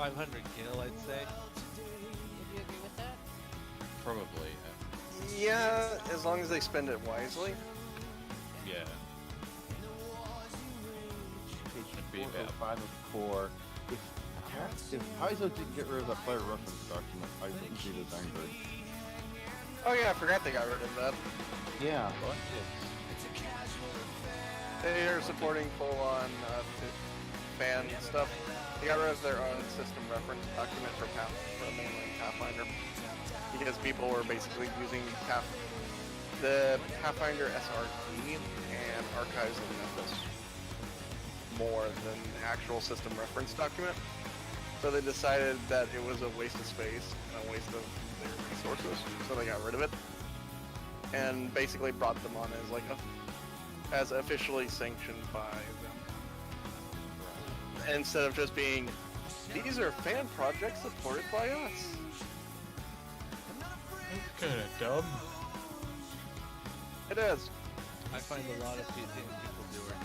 500 gil, I'd say. Would you agree with that? Probably. Yeah, as long as they spend it wisely. Yeah. Page be 405 of 4. If Paizo didn't get rid of that player reference document, I wouldn't be this angry. Oh yeah, I forgot they got rid of that. Yeah. What? They are supporting full-on fan stuff. They got rid of their own system reference document for mainland Pathfinder because people were basically using the Pathfinder SRT and Archives of Memphis more than the actual system reference document. So they decided that it was a waste of space and a waste of their resources, so they got rid of it and basically brought them on as like as officially sanctioned by them. Instead of just being, these are fan projects supported by us. That's kind of dumb. It is. I find a lot of things people do are.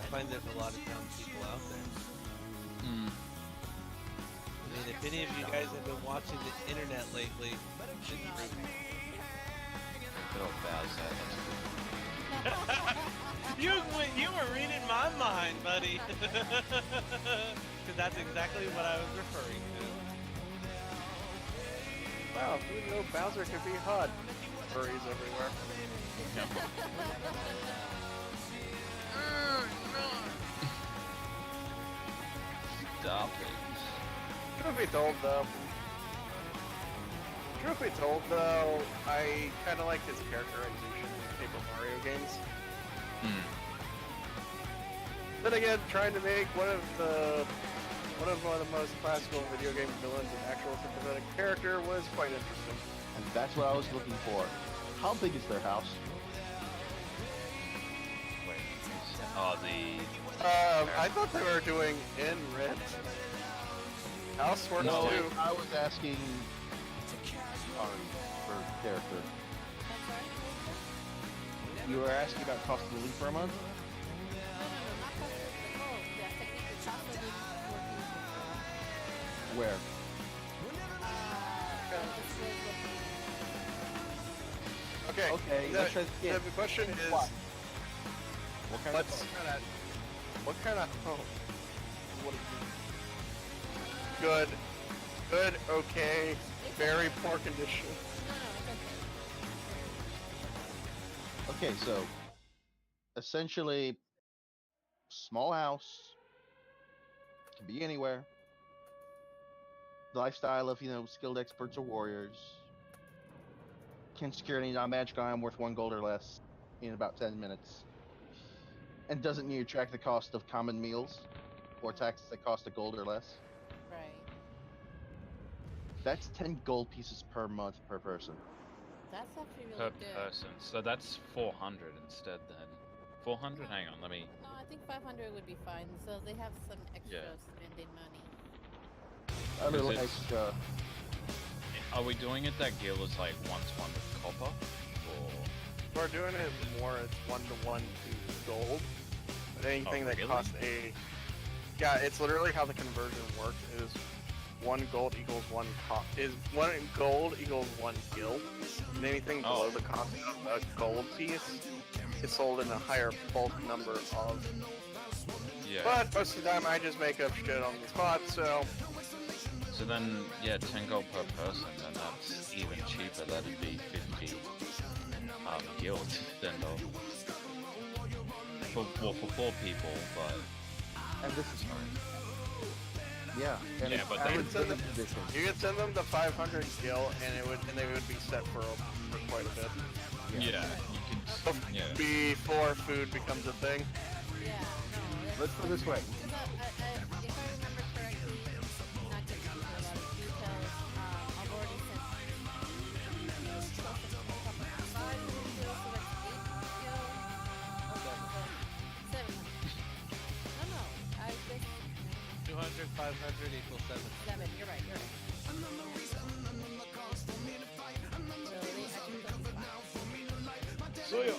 I find there's a lot of dumb people out there. I mean, if any of you guys have been watching the internet lately, it's rude. Good old Bowser. You were reading my mind, buddy. Because that's exactly what I was referring to. Wow, who knew Bowser could be hot? Furries everywhere. Stop it. Truth be told, I kind of like his characterization in Paper Mario games. Then again, trying to make one of the most classical video game villains an actual sympathetic character was quite interesting. And that's what I was looking for. How big is their house? Wait. Oh, the... I thought they were doing in rent. House works No, too. I was asking for character. I'm sorry? You were asking about cost of living per month? No, not cost of living. Oh, yes, technically cost of living is Where? this was Okay. Okay, let's try this again. The question is, What? What kind what kind of home? What is it? Good, okay, very poor condition. No, it's okay. Okay, so essentially, small house, can be anywhere. The lifestyle of, skilled experts or warriors. Can secure any non-magic item worth 1 gold or less in about 10 minutes. And doesn't need to track the cost of common meals or taxes that cost a gold or less. Right. That's 10 gold pieces per month per person. That's actually really Per good. person. So that's 400 instead then. 400? Hang on, let me... No, I think 500 would be fine. So they have some extra Yeah. spending money. A little it's- extra. Are we doing it that Gil is like 1-to-1 with copper? Or... We're doing it more, it's 1-to-1 to gold. But anything that really? costs a... Yeah, it's literally how the conversion works is 1 gold equals 1 is 1 gold equals 1 gil. And anything below the cost of a gold piece is sold in a higher bulk number of... Yeah. But most of the time I just make up shit on the spot, so... So then, yeah, 10 gold per person, then that's even cheaper. That'd be 50 guild then though. For 4 people, but... And this is fine. Yeah, and Yeah, it's but average they- limited edition. You could send them to 500 gil and they would be set for quite a bit. Yeah, you can... Yeah. Before food becomes a thing. Yeah, no. Let's put it this way. Because if I remember correctly, not to give you a lot of details, I've already sent close to 5 million kills, so that's 8 kills. Okay, so 700. No, I think 200, 500 equals 7. 7. You're right. So they actually took me 5. So yeah.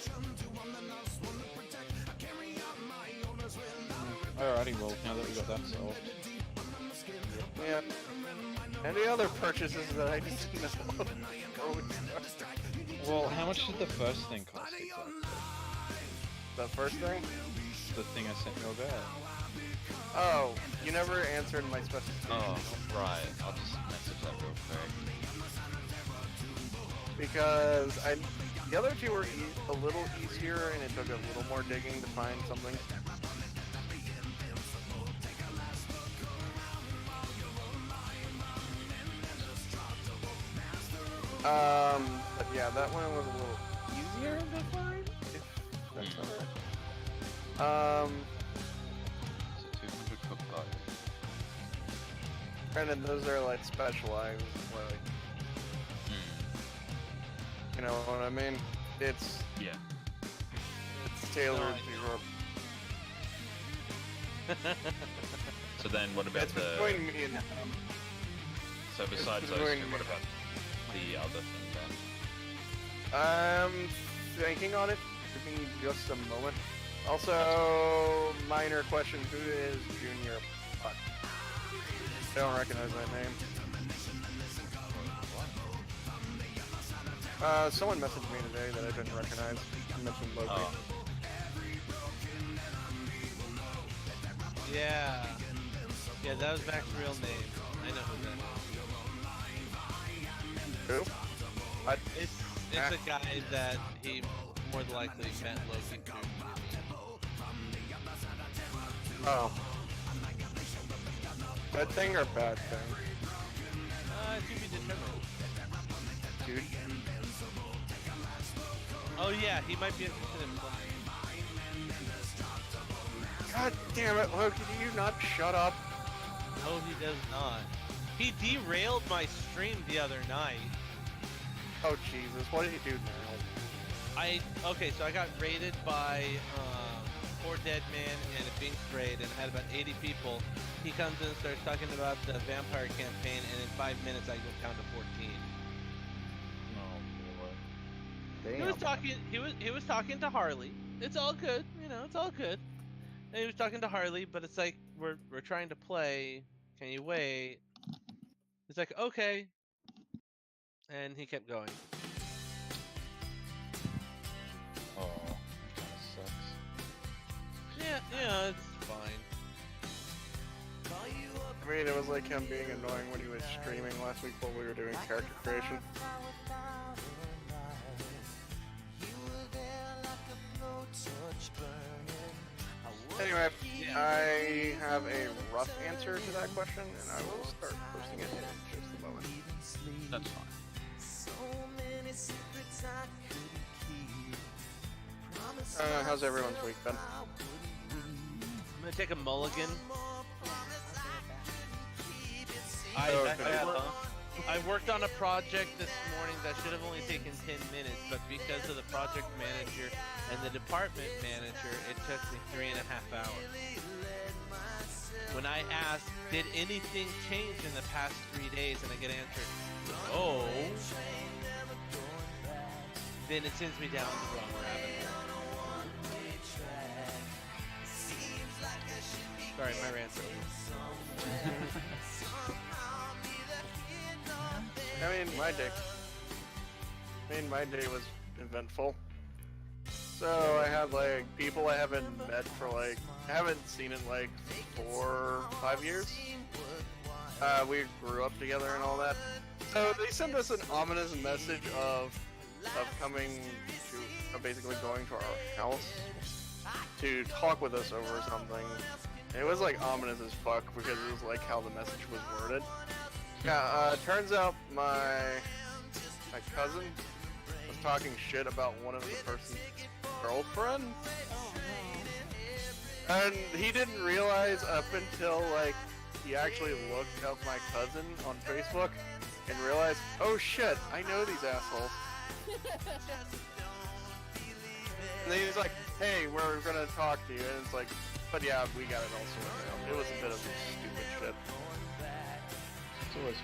Alright. Alrighty, well, now that we got that solved. Yeah. Any other purchases that I need to know before we start? Well, how much did the first thing cost exactly? The first thing? The thing I sent you about? Oh, you never answered my specification. Oh, right. I'll just message that real quick. Because the other two were a little easier, and it took a little more digging to find something. But yeah, that one was a little easier to find. If that's alright. So 200 cook bucks. And then those are like specialized, like, you know what I mean? It's Yeah. tailored No, I to your. So then what about It's the... between me and So besides it's those between two, me what and about the other thing then? I'm thinking on it. Give me just a moment. Also, minor question: who is Junior? Fuck. I don't recognize that name. Someone messaged me today that I didn't recognize. I mentioned Loki. Oh. Yeah. Yeah, that was Mac's real name. I know who that is. Who? It's a guy that he more than likely met Loki through. Oh. Good thing or bad thing? To be determined. Dude. Oh yeah, he might be interested in playing. God damn it, Loki, do you not shut up? No, he does not. He derailed my stream the other night. Oh Jesus, what did he do now? Okay, so I got raided by 4 dead man and a Binks raid, and I had about 80 people. He comes in and starts talking about the vampire campaign, and in 5 minutes I go down to 14. Oh, boy. Damn. He was talking. He was talking to Harley. It's all good, you know. It's all good. And he was talking to Harley, but it's like we're trying to play. Can you wait? It's like okay. And he kept going. Oh, kinda sucks. Yeah, it's fine. I mean, it was like him being annoying when he was streaming last week while we were doing character creation. Anyway, I have a rough answer to that question, and I will start posting it in just a moment. That's fine. How's everyone's week been? I'm gonna take a mulligan. Okay. I worked on a project this morning that should have only taken 10 minutes, but because of the project manager and the department manager, it took me 3.5 hours. When I asked, did anything change in the past 3 days, and I get answered, no, then it sends me down the wrong rabbit hole. Sorry, my rant's over. I mean, my day was eventful. So I had like people I haven't met for like, I haven't seen in like 4 or 5 years. We grew up together and all that. So they sent us an ominous message of coming to, basically going to our house to talk with us over something. It was like ominous as fuck because it was like how the message was worded. Yeah, turns out my cousin was talking shit about one of the person's girlfriend. And he didn't realize up until like he actually looked up my cousin on Facebook and realized, oh shit, I know these assholes. And then he's like, hey, we're gonna talk to you. And it's like, but yeah, we got it all sorted out. It was a bit of stupid shit.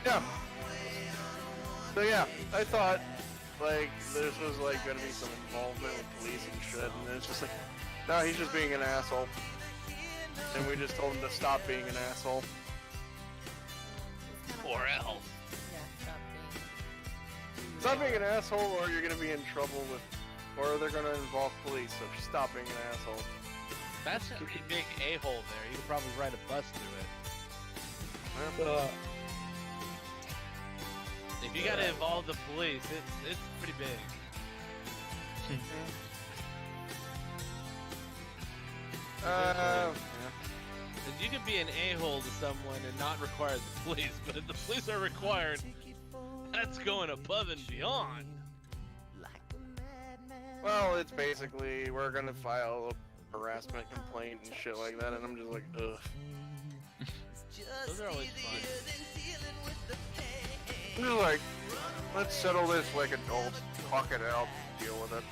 Yeah. So yeah, I thought like this was like gonna be some involvement with police and shit, and it's just like, no, he's just being an asshole. and we just told him to stop being an asshole. It's kinda Or hard. else. Yeah, stop being. Stop being an asshole, or you're gonna be in trouble with, or they're gonna involve police. So stop being an asshole. That's a pretty big a-hole there. You could probably ride a bus through it. If you gotta involve the police, it's pretty big. Yeah. Because you could be an a-hole to someone and not require the police, but if the police are required, that's going above and beyond. Well, it's basically we're gonna file a harassment complaint and shit like that, and I'm just like, ugh. Those are always fun. I'm just like, let's settle this like adults. Talk it out. Deal with it.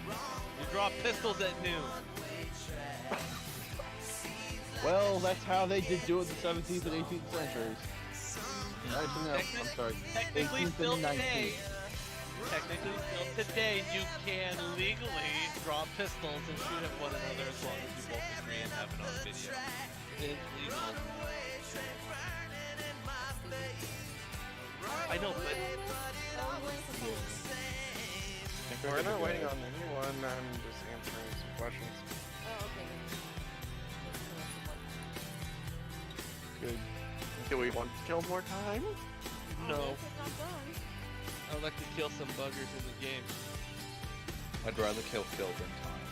You draw pistols at noon. Well, that's how they did do it in the 17th and 18th centuries. Actually, no, I'm sorry. Technically 18th still and today. 19th. Technically still today, you can legally draw pistols and shoot at one another as long as you both agree and have it on video. It's legal. I know, but We're not waiting on anyone. I'm just answering some questions. Oh, okay. Good. Do we want to kill more time? no. It's not done. I would like to kill some buggers in the game. I'd rather kill Phil than time.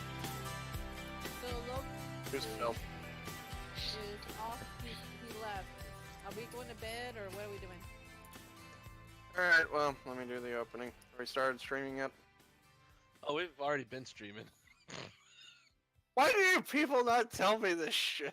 So Logan Who's Phil? is off. He left. Are we going to bed or what are we doing? Alright, well, let me do the opening. Have we started streaming yet? Oh, we've already been streaming. Why do you people not tell me this shit?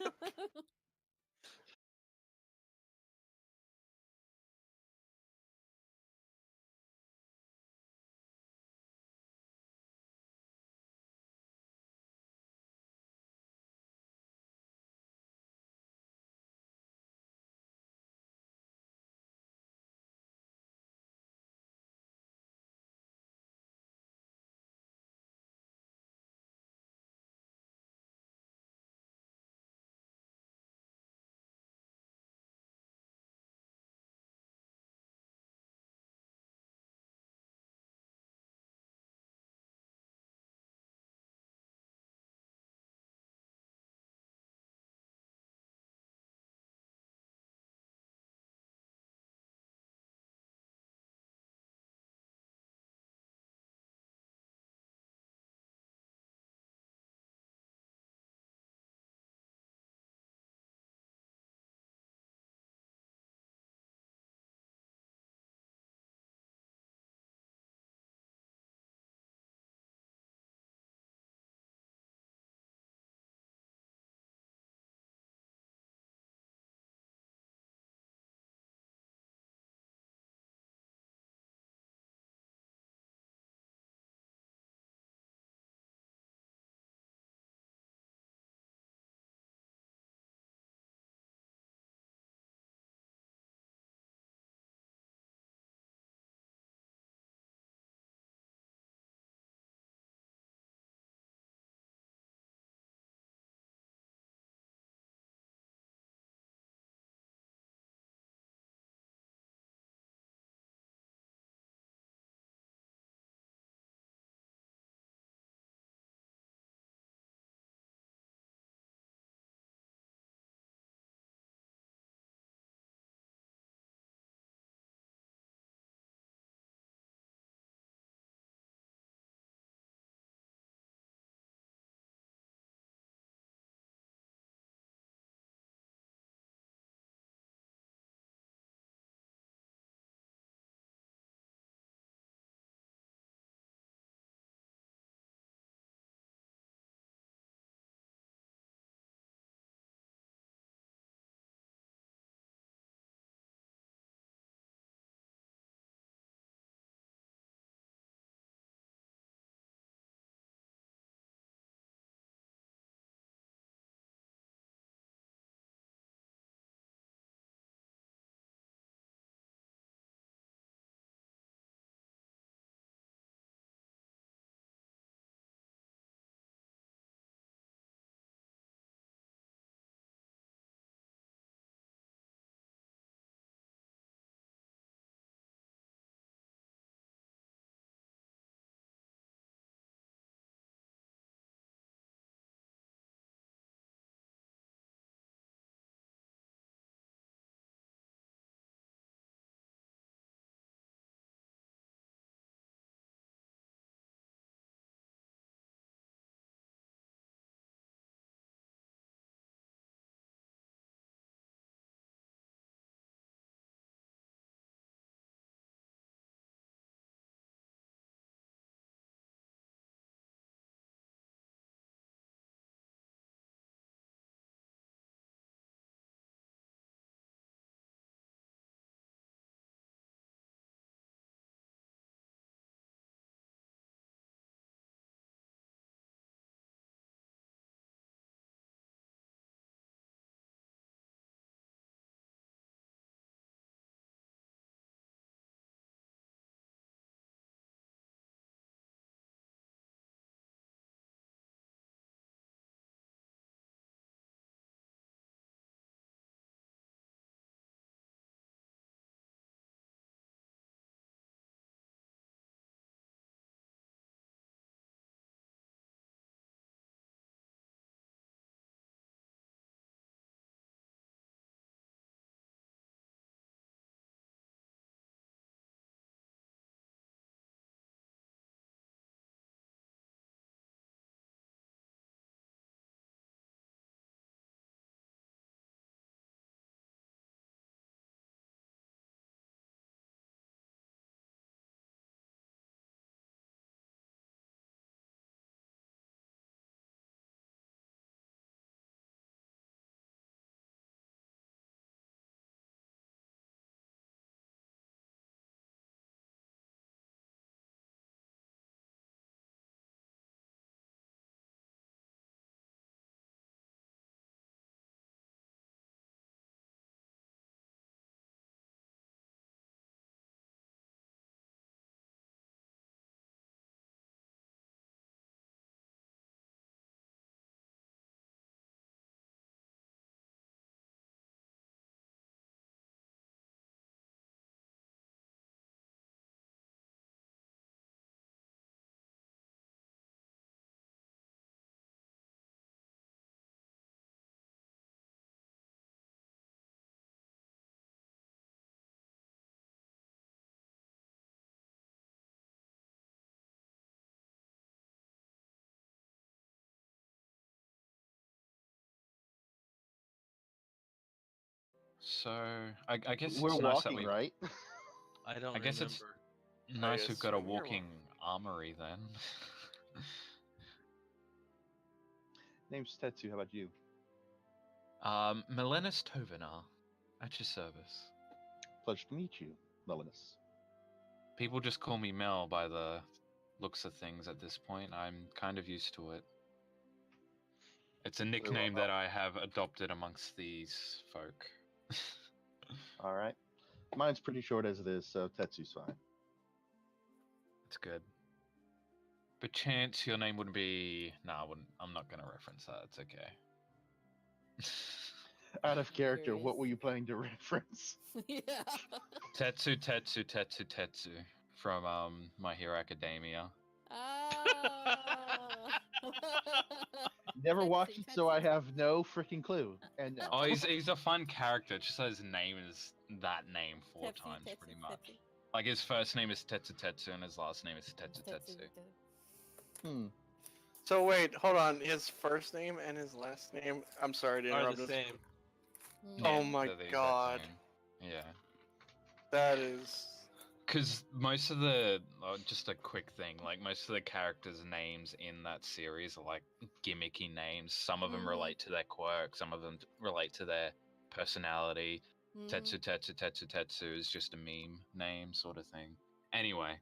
So I guess We're it's nice that walking, we. right? I don't I guess it's remember. nice we've got a assume you're walking armory then. Name's Tetsu. How about you? Milenis Tovinar, at your service. Pleasure to meet you, Melinus. People just call me Mel by the looks of things at this point. I'm kind of used to it. It's a nickname that I have adopted amongst these folk. All right. Mine's pretty short as it is, so Tetsu's fine. It's good. But chance your name would be... Nah, I wouldn't. I'm not going to reference that. It's okay. Out of character, Curious. what were you planning to reference? Yeah. Tetsu from My Hero Academia. Ah. Never watched it, so I Tetsu. have no freaking clue. And no. Oh, he's a fun character. Just so his name is that name four Tetsu, times, Tetsu, pretty much. Tetsu. Like his first name is Tetsu and his last name is Tetsu. Hmm. So wait, hold on. His first name and his last name. I'm sorry to Are interrupt. the us. same. Mm. Oh my they're the exact God. same. Yeah. That is. Because most of the, just a quick thing, like most of the characters' names in that series are like gimmicky names. Some of them Mhm. relate to their quirk, some of them relate to their personality. Mhm. Tetsu is just a meme name sort of thing. Anyway,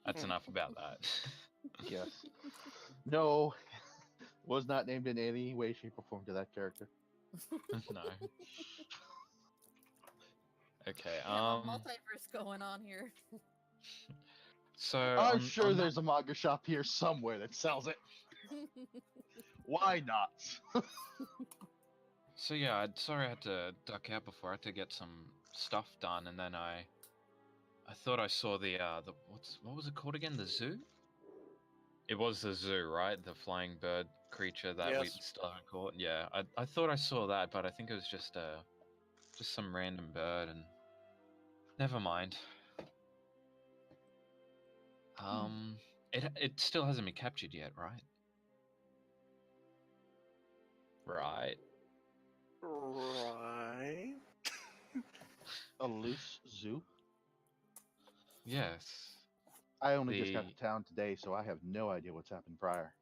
that's enough about that. Yes. No, was not named in any way, shape, or form to that character. No. Okay, Yeah, multiverse going on here. so I'm on- sure on that- there's a manga shop here somewhere that sells it. Why not? So yeah, sorry I had to duck out before. I had to get some stuff done, and then I thought I saw the what was it called again? The zoo? It was the zoo, right? The flying bird creature that we Yes. still haven't caught. Yeah, I thought I saw that, but I think it was just some random bird, and never mind. It still hasn't been captured yet, right? Right. Right. A loose zoo? Yes. I only just got The- to town today, so I have no idea what's happened prior.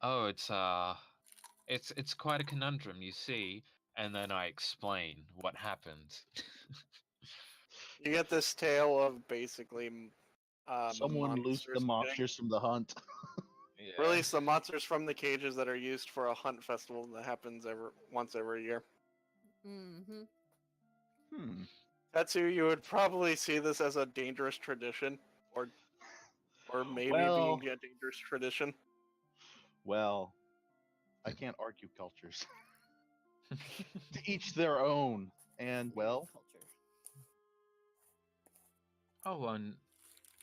Oh, it's quite a conundrum, you see, and then I explain what happened. You get this tale of basically Someone loosed the monsters monsters from the hunt. Yeah. release the monsters from the cages that are used for a hunt festival that happens once every year. Mm-hmm. Hmm. Tetsu, you would probably see this as a dangerous tradition, or maybe Well- being a dangerous tradition. Well, I can't argue cultures. To each their own. And, well, Culture. Oh, and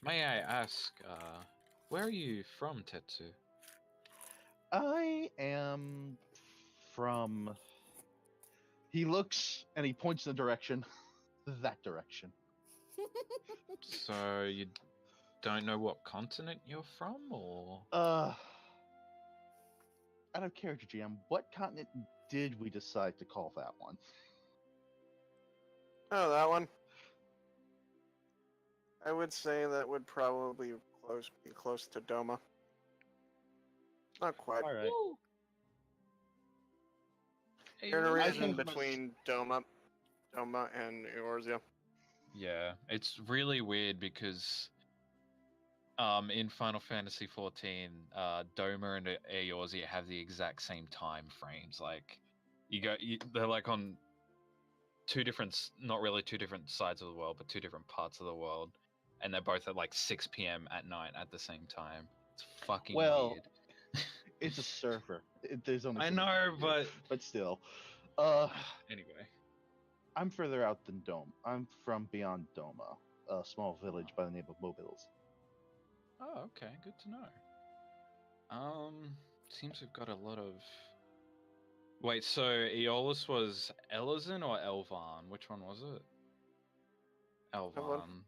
may I ask, where are you from, Tetsu? I am from. He looks and he points in the direction. That direction. So you don't know what continent you're from, or? Out of character, GM, what continent did we decide to call that one? Oh, that one. I would say that would probably be close to Doma. Not quite. All right. Hey, You're in a what- I region think- between Doma and Eorzea. Yeah, it's really weird because in Final Fantasy XIV, Doma and Eorzea have the exact same time frames. Like, they're like on not really two different sides of the world, but two different parts of the world, and they're both at like 6 p.m. at night at the same time. It's fucking Well, weird. It's a server. There's only. I so much know, you can do. But still. Anyway. I'm further out than Dome. I'm from beyond Doma, a small village by the name of Mobiles. Oh, okay, good to know. Seems we've got a lot of. Wait, so Aeolus was Elizin or Elvan? Which one was it? Elvan.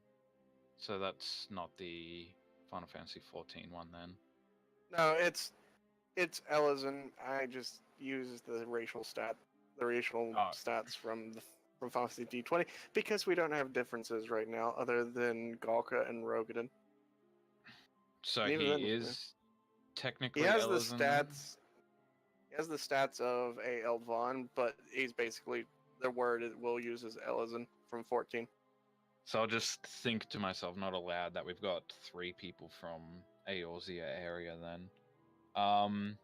So that's not the Final Fantasy XIV one then. No, it's Elizin. I just use the racial stats Oh. from from Final Fantasy D20 because we don't have differences right now other than Galka and Rogadin. So And even he then, is he technically has the Elezen then? stats. He has the stats of a Eldvon, but he's basically the word it will use is Elezen from 14. So I'll just think to myself, not aloud, that we've got 3 people from Eorzea area then. From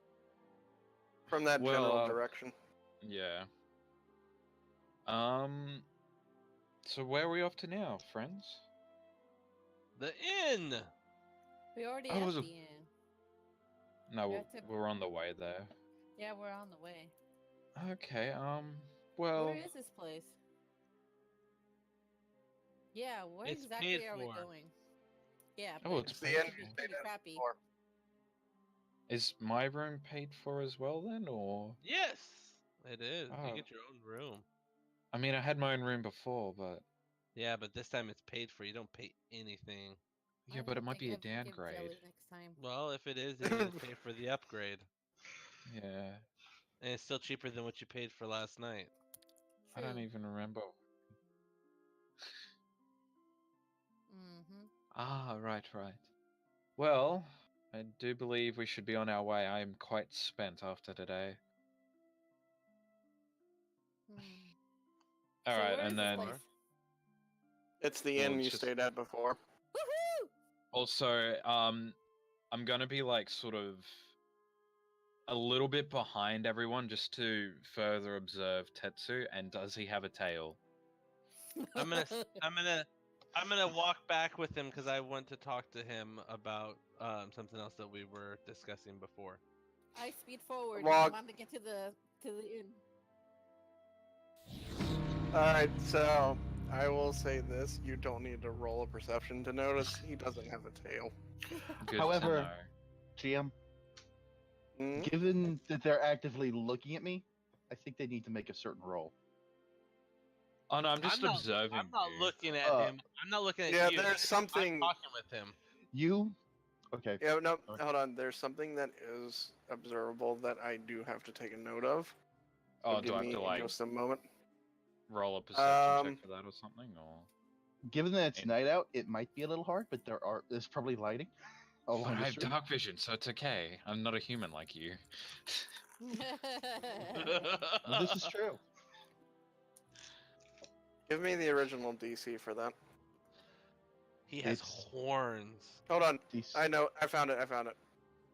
that Well, general direction. Yeah. So where are we off to now, friends? The inn. We already I at was a- the end. No, We have to- we're on the way there. Yeah, we're on the way. Okay, well, Where is this place? Yeah, where It's exactly paid are we for. going? Yeah, Oh, but it's It's the paid end should you be for. stayed pretty at crappy. before. Is my room paid for as well then, or? Yes, it is. You Oh. get your own room. I mean, I had my own room before, but Yeah, but this time it's paid for. You don't pay anything. yeah, I but it don't might think be a I've give downgrade. jelly next time. Well, if it is, then you need to pay for the upgrade, Yeah, and it's still cheaper than what you paid for last night. I don't True. even remember. Mm-hmm. Ah, right. Well, I do believe we should be on our way. I am quite spent after today. All So right, where is and this then place? It's the Well, inn it's you just- stayed at before. Woohoo! also, I'm gonna be like sort of a little bit behind everyone just to further observe Tetsu. And does he have a tail? I'm gonna walk back with him because I want to talk to him about something else that we were discussing before. I speed forward. Walk. I want to get to the inn. Alright, so I will say this. You don't need to roll a perception to notice he doesn't have a tail. Good However- to know. GM, Hmm? given that they're actively looking at me, I think they need to make a certain roll. Oh no, I'm just observing. I'm not you. looking at Uh, him. I'm not looking at Yeah, you. there's something. I'm talking with him. You? Okay. Yeah, no, Okay. hold on. There's something that is observable that I do have to take a note of. So Oh, give do I have me to like just a moment. roll a perception check Um, for that or something? Or Given that it's And- night out, it might be a little hard, but there's probably lighting. but Along I the have street. dark vision, so it's okay. I'm not a human like you. Well, this is true. Give me the original DC for that. He has It's- horns. Hold on. These- I know. I found it.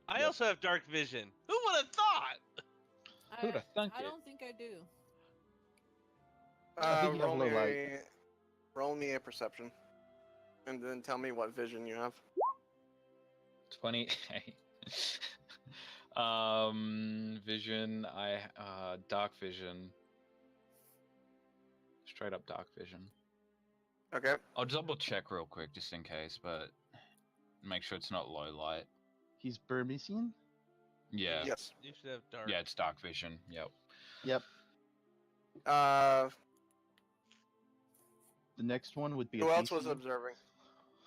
I Yep. also have dark vision. Who would have thought? Who'd have thunk I it? don't think I do. I think you have roll low me light. roll me a perception, and then tell me what vision you have. 28. Vision. Dark vision. Straight up dark vision. Okay. I'll double check real quick just in case, but make sure it's not low light. He's Burmesian? Yeah. Yes. You should have dark. Yeah, it's dark vision. Yep. Yep. Uh, The next one would be who a else was DC. observing?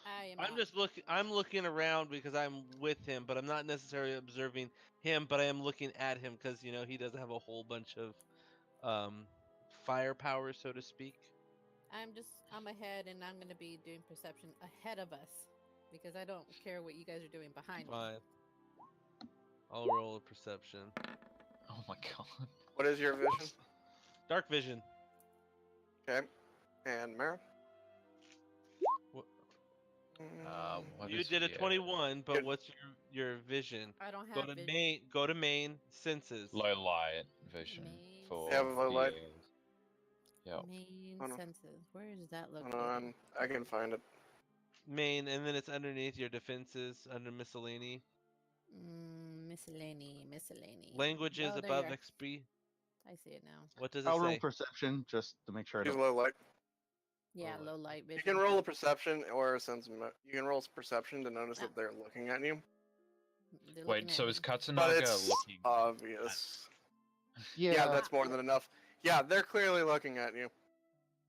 I am. I'm not. just looking. I'm looking around because I'm with him, but I'm not necessarily observing him. But I am looking at him because he doesn't have a whole bunch of firepower, so to speak. I'm ahead, and I'm gonna be doing perception ahead of us because I don't care what you guys are doing behind me. Fine. I'll roll a perception. Oh my god. What is your vision? Dark vision. Okay. And Mara? What- What You is did a yeah. 21, but Good. what's your vision? I don't Go have to vision. main. Go to main senses. Low light vision Main for You have low light? the- Yep. Main Hold on. senses. Where is that Hold located? on. I can find it. Main, and then it's underneath your defenses under miscellany. Miscellany. Languages Oh, there above you are. XP. I see it now. What does it I'll roll say? perception just to make sure I Use don't. low light. Yeah, light. low light vision. You can roll a perception or a sense. You can roll perception to notice Ah. that they're looking at you. They're Wait, looking so at is me. But Katsunaga it's looking? obvious. Yeah, Yeah, that's more than enough. Yeah, they're clearly looking at you.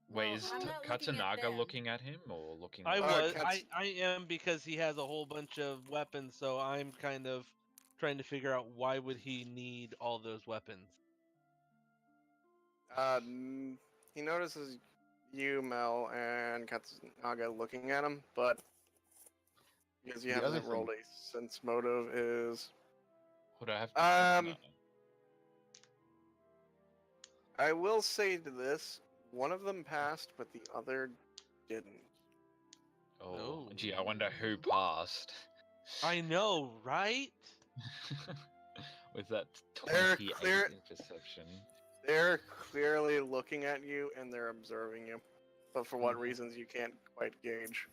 Wait, No, is I'm not looking at Katsunaga them. looking at him or looking? I at was. Cats- I am because he has a whole bunch of weapons, so I'm kind of trying to figure out why would he need all those weapons. he notices you, Mel, and Katsunaga looking at him, but because you The other haven't rolled thing- a sense motive is Would I have? Um, I will say to this, one of them passed, but the other didn't. Oh, Oh. gee, I wonder who passed. I know, right? With that They're 28 clear- in perception. They're clearly looking at you and they're observing you, but for what Mhm. reasons you can't quite gauge.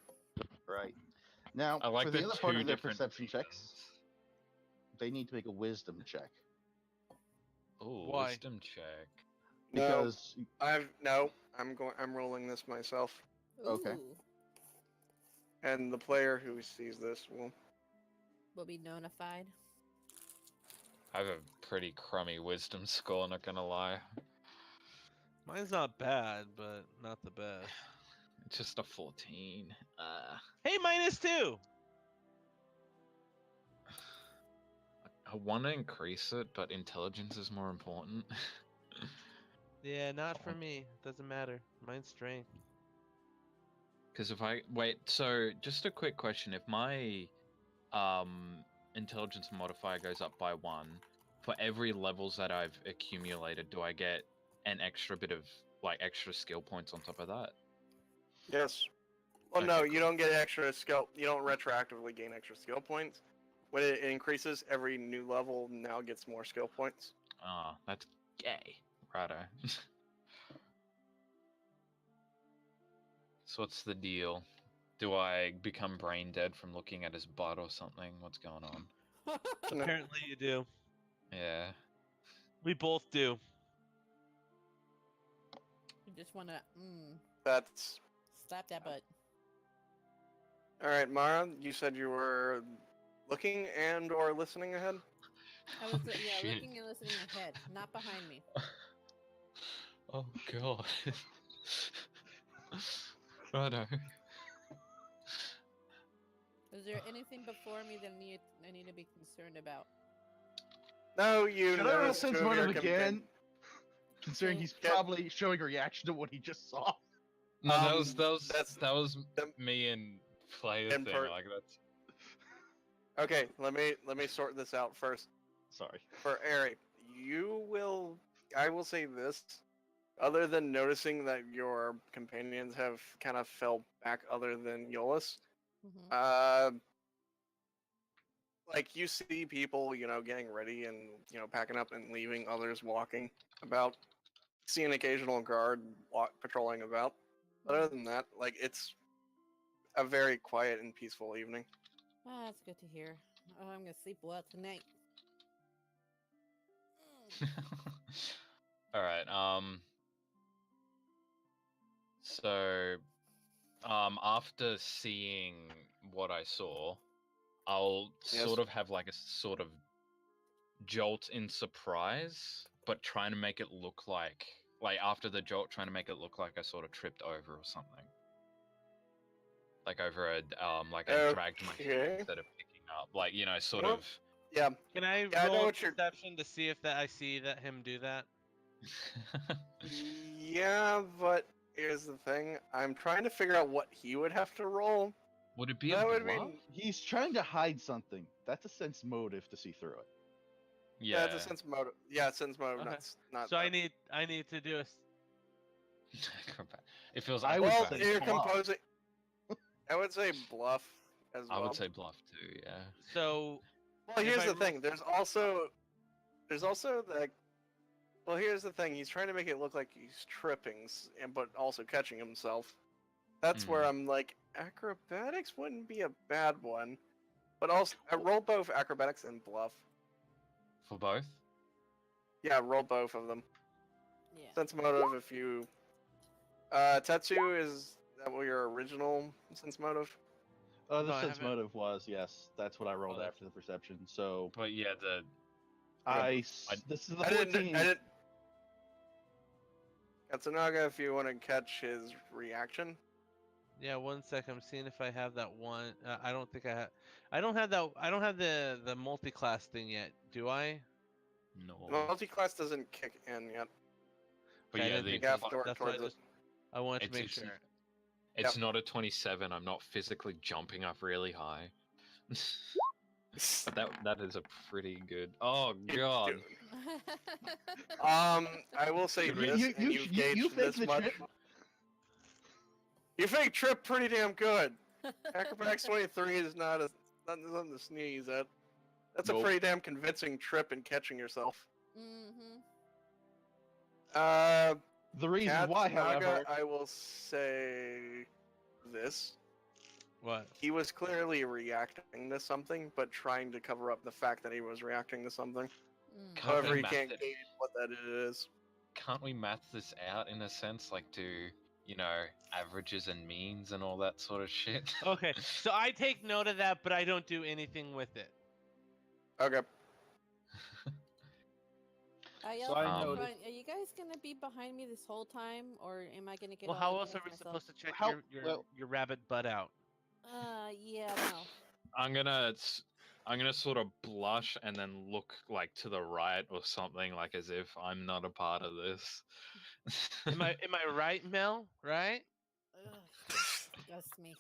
Right. Now, I like for the other part two of their different perception checks, opinions. they need to make a wisdom check. Oh, Why? wisdom check. Because I'm rolling this myself, Okay. Ooh, and the player who sees this will be notified. I have a pretty crummy wisdom score, not gonna lie. Mine's not bad, but not the best. It's just a 14. Hey, -2! I want to increase it, but intelligence is more important. Yeah, not for me. Doesn't matter. Mine's strength. Because if I wait, so just a quick question: if my intelligence modifier goes up by 1, for every levels that I've accumulated, do I get an extra bit of extra skill points on top of that? Yes. Well, no, Okay, you don't get extra skill. You don't retroactively gain extra skill points. When it increases, every new level now gets more skill points. Ah, that's gay. Righto. So what's the deal? Do I become brain dead from looking at his butt or something? What's going on? No. Apparently you do. Yeah. We both do. You just wanna That's slap that butt. all right, Mara. You said you were looking and/or listening ahead. I was Oh, shit. looking and listening ahead, not behind me. Oh god. Righto. Is there anything before me that I need to be concerned about? No, you Can I roll noticed sense two of your motive again? Considering So- he's Get- probably showing a reaction to what he just saw. No, that's- that was them- me and player and thing. per- Like that's. Okay, let me sort this out first. Sorry. For Eric, I will say this. Other than noticing that your companions have kind of fell back, other than Eolus, Mm-hmm. like you see people, getting ready and packing up and leaving. Others walking about. See an occasional guard patrolling about. Other than that, like it's a very quiet and peaceful evening. Oh, that's good to hear. Oh, I'm gonna sleep well tonight. All right. So, after seeing what I saw, I'll Yes. sort of have like a sort of jolt in surprise, but trying to make it look like after the jolt, trying to make it look like I sort of tripped over or something. Like over like I dragged my feet Okay. instead of picking up. Like, sort Well, of. Yeah, Can I Yeah, I know roll a what you're- perception to see if I see him do that? yeah, but here's the thing. I'm trying to figure out what he would have to roll. Would it be That a would bluff? mean He's trying to hide something. That's a sense motive to see through it. Yeah. that's a sense motive. Yeah, sense motive. Okay. Not. So I that. need to do a. It feels. I would Well, say you're bluff. composing. I would say bluff as well. I would say bluff too. Yeah. So Well, if here's I the roll- thing. There's also the. Well, here's the thing. He's trying to make it look like he's tripping, but also catching himself. That's where I'm like, acrobatics wouldn't be a bad one, but also I roll both acrobatics and bluff. For both. Yeah, roll both of them. Yeah. Sense motive if you. Tetsu, is that what your original sense motive? The No, I sense haven't- motive was, yes. That's what I rolled Oh, after the perception. So But yeah, this is the I 14. didn't. Katsunaga, if you want to catch his reaction. yeah, 1 second. I'm seeing if I have that one. I don't think I have. I don't have that. I don't have the multi-class thing yet. Do I? no. The multi-class doesn't kick in yet. Okay, I yeah, didn't the think Yeah, so. toward- That's why towards it. I wanted to It's- make it's- sure. It's Yep. not a 27. I'm not physically jumping up really high. But that is a pretty good. Oh god. Dude. I will say You- this, you- and you- you've you- you gauged fake this the much. trip. You fake trip pretty damn good. Acrobatics 23 is not nothing to sneeze at. That's a Nope. pretty damn convincing trip in catching yourself. Mm-hmm. The reason Cat why, Naga, however, I will say this. What? He was clearly reacting to something, but trying to cover up the fact that he was reacting to something. Mm. Can't However, we he math can't it? gauge what that is. Can't we math this out in a sense? Like do, averages and means and all that sort of shit? Okay, so I take note of that, but I don't do anything with it. Okay. So I Um, noticed. Are you guys gonna be behind me this whole time, or am I gonna get? Well, all how the else are goals we myself? supposed to check How- well- your rabbit butt out? Yeah, no. I'm gonna sort of blush and then look like to the right or something, like as if I'm not a part of this. Am I right, Mel? Right? Ugh, disgusts me.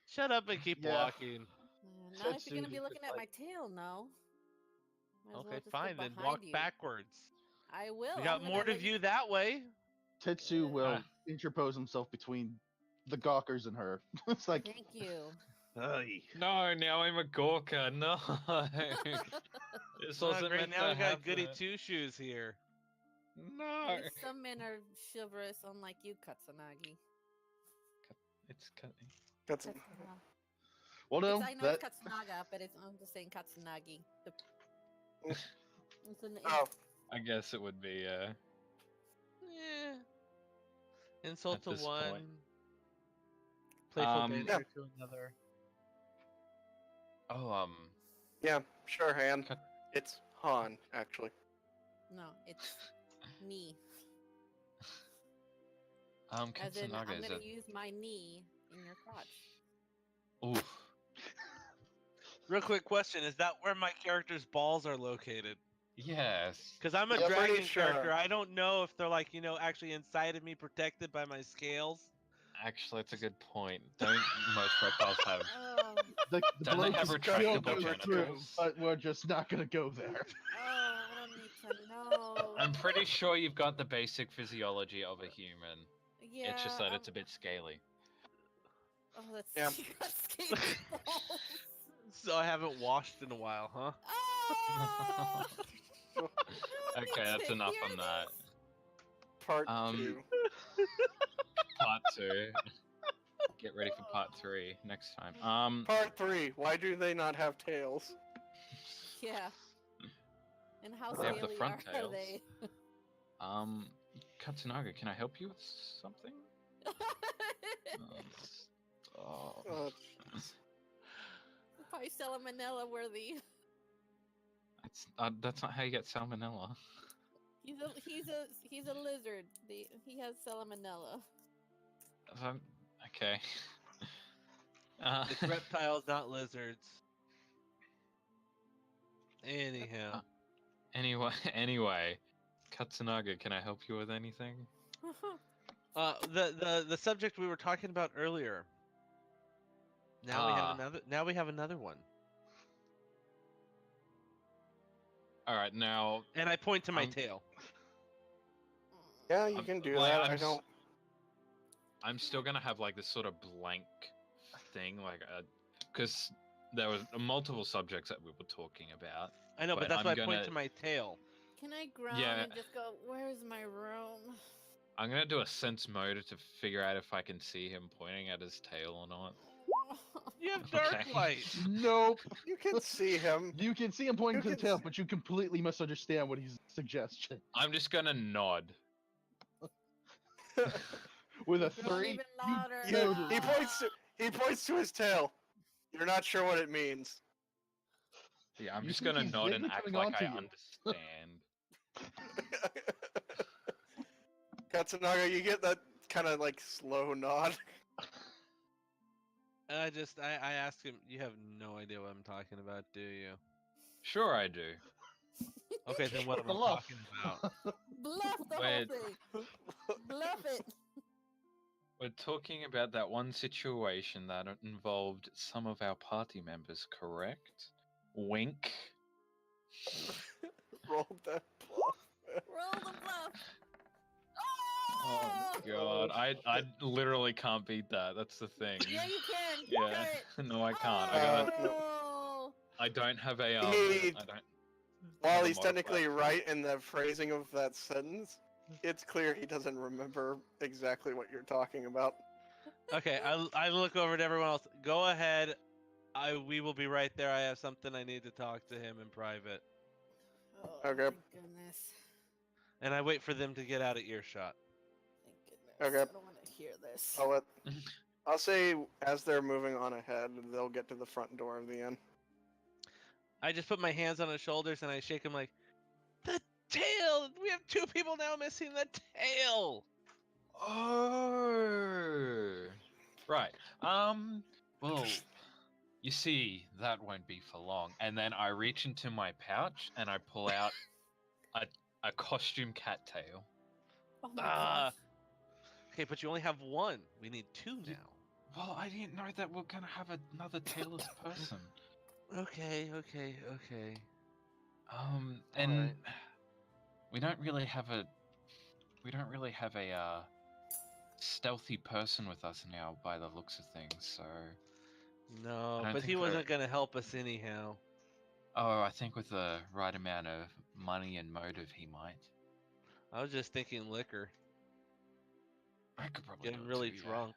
Shut up and keep Yeah. walking. Not if you're Tetsu gonna be just looking at like- my tail, no. Might as well Okay, just go fine then. behind Walk you. backwards. I will. We got I'm more gonna to let you- view that way. Tetsu will Ah. interpose himself between the gawkers and her. It's like, Thank you. "Ay." No, now I'm a Gorka. No, this Oh, wasn't great, meant now to we got Goody happen. Two Shoes here. No, At least some men are chivalrous, unlike you, Katsunagi. it's cutting. That's Katsunaga. Well, no, I know that it's Katsunaga, but I'm just saying Katsunagi. It's an, oh, I guess it would be. Yeah. Insult At to this one. point. Playful Yeah. banter to another. Oh, yeah, sure, Han. Cut- It's Han, actually. no, it's me. As in, Katsunaga I'm is gonna a. use my knee in your crotch. Oof. Real quick question: is that where my character's balls are located? Yes. Because I'm a Yeah, pretty dragon character, sure. I don't know if they're like actually inside of me, protected by my scales. Actually, it's a good point. Don't most reptiles have? Oh, the Don't they bloke have is retractable still going through, genitals? but we're just not gonna go there. oh, I don't need to know. I'm pretty sure you've got the basic physiology of a human. Yeah. It's just that it's a bit scaly. Oh, that's Yeah. you got scaly balls. So I haven't washed in a while, huh? Oh! I don't Okay, need that's to enough hear on that. Part Um, 2. Part 2. Get ready for part 3 next time. Part 3. Why do they not have tails? this. Yeah. And how They have the scaly front are tails. they? Katsunaga, can I help you with something? Oh. Oh, Probably salmonella worthy. That's not how you get salmonella. He's a lizard. He has salmonella. Okay. It's reptiles, not lizards. Anyhow, Anyway, Katsunaga, can I help you with anything? the subject we were talking about earlier. Now we have Ah. another. Now we have another one. All right, now And I point to my I'm- tail. yeah, you I'm- can do like, that. I'm I s- don't. I'm still gonna have like this sort of blank thing, like, because there was multiple subjects that we were talking about. I know, but But that's I'm why I point gonna- to my tail. Can I groan Yeah. and just go, where's my room? I'm gonna do a sense motor to figure out if I can see him pointing at his tail or not. You have dark Okay. light. Nope. You can see him. You can see him pointing You to the can tail, s- but you completely misunderstand what he's suggesting. I'm just gonna nod. With a Groan 3, even louder. you- He points to his tail. You're not sure what it means. Yeah, I'm You just think gonna he's nod and vaguely act coming like I onto you. understand. Katsunaga, you get that kind of like slow nod. And I asked him, you have no idea what I'm talking about, do you? Sure, I do. Okay, then what am I Bluff. talking about? Bluff the Wait. whole thing. Bluff it. We're talking about that one situation that involved some of our party members, correct? Wink. Rolled that bluff. Roll the bluff. Oh god, I literally can't beat that. That's the thing. Yeah, you can. Yeah. Try it. No, I can't. I gotta. Oh. I don't have a He- I don't. While have a he's modifier technically for it. right in the phrasing of that sentence, it's clear he doesn't remember exactly what you're talking about. Okay, I look over to everyone else. Go ahead. We will be right there. I have something I need to talk to him in private. Oh, Okay. Thank goodness. And I wait for them to get out of earshot. Thank goodness. Okay. I don't want to hear this. I'll say as they're moving on ahead, they'll get to the front door of the inn. I just put my hands on his shoulders and I shake him like, the tail! We have 2 people now missing the tail! Oh. Right. Well, you see, that won't be for long. And then I reach into my pouch and I pull out a costume cattail. Oh my Ah. gosh. Okay, but you only have 1. We need 2 now. Well, I didn't know that we're gonna have another tailless person. Okay. And Alright. we don't really have a stealthy person with us now by the looks of things, so No, I don't but he think we're- wasn't gonna help us anyhow. I think with the right amount of money and motive he might. I was just thinking liquor. I could probably Get do him it really too, yeah. drunk.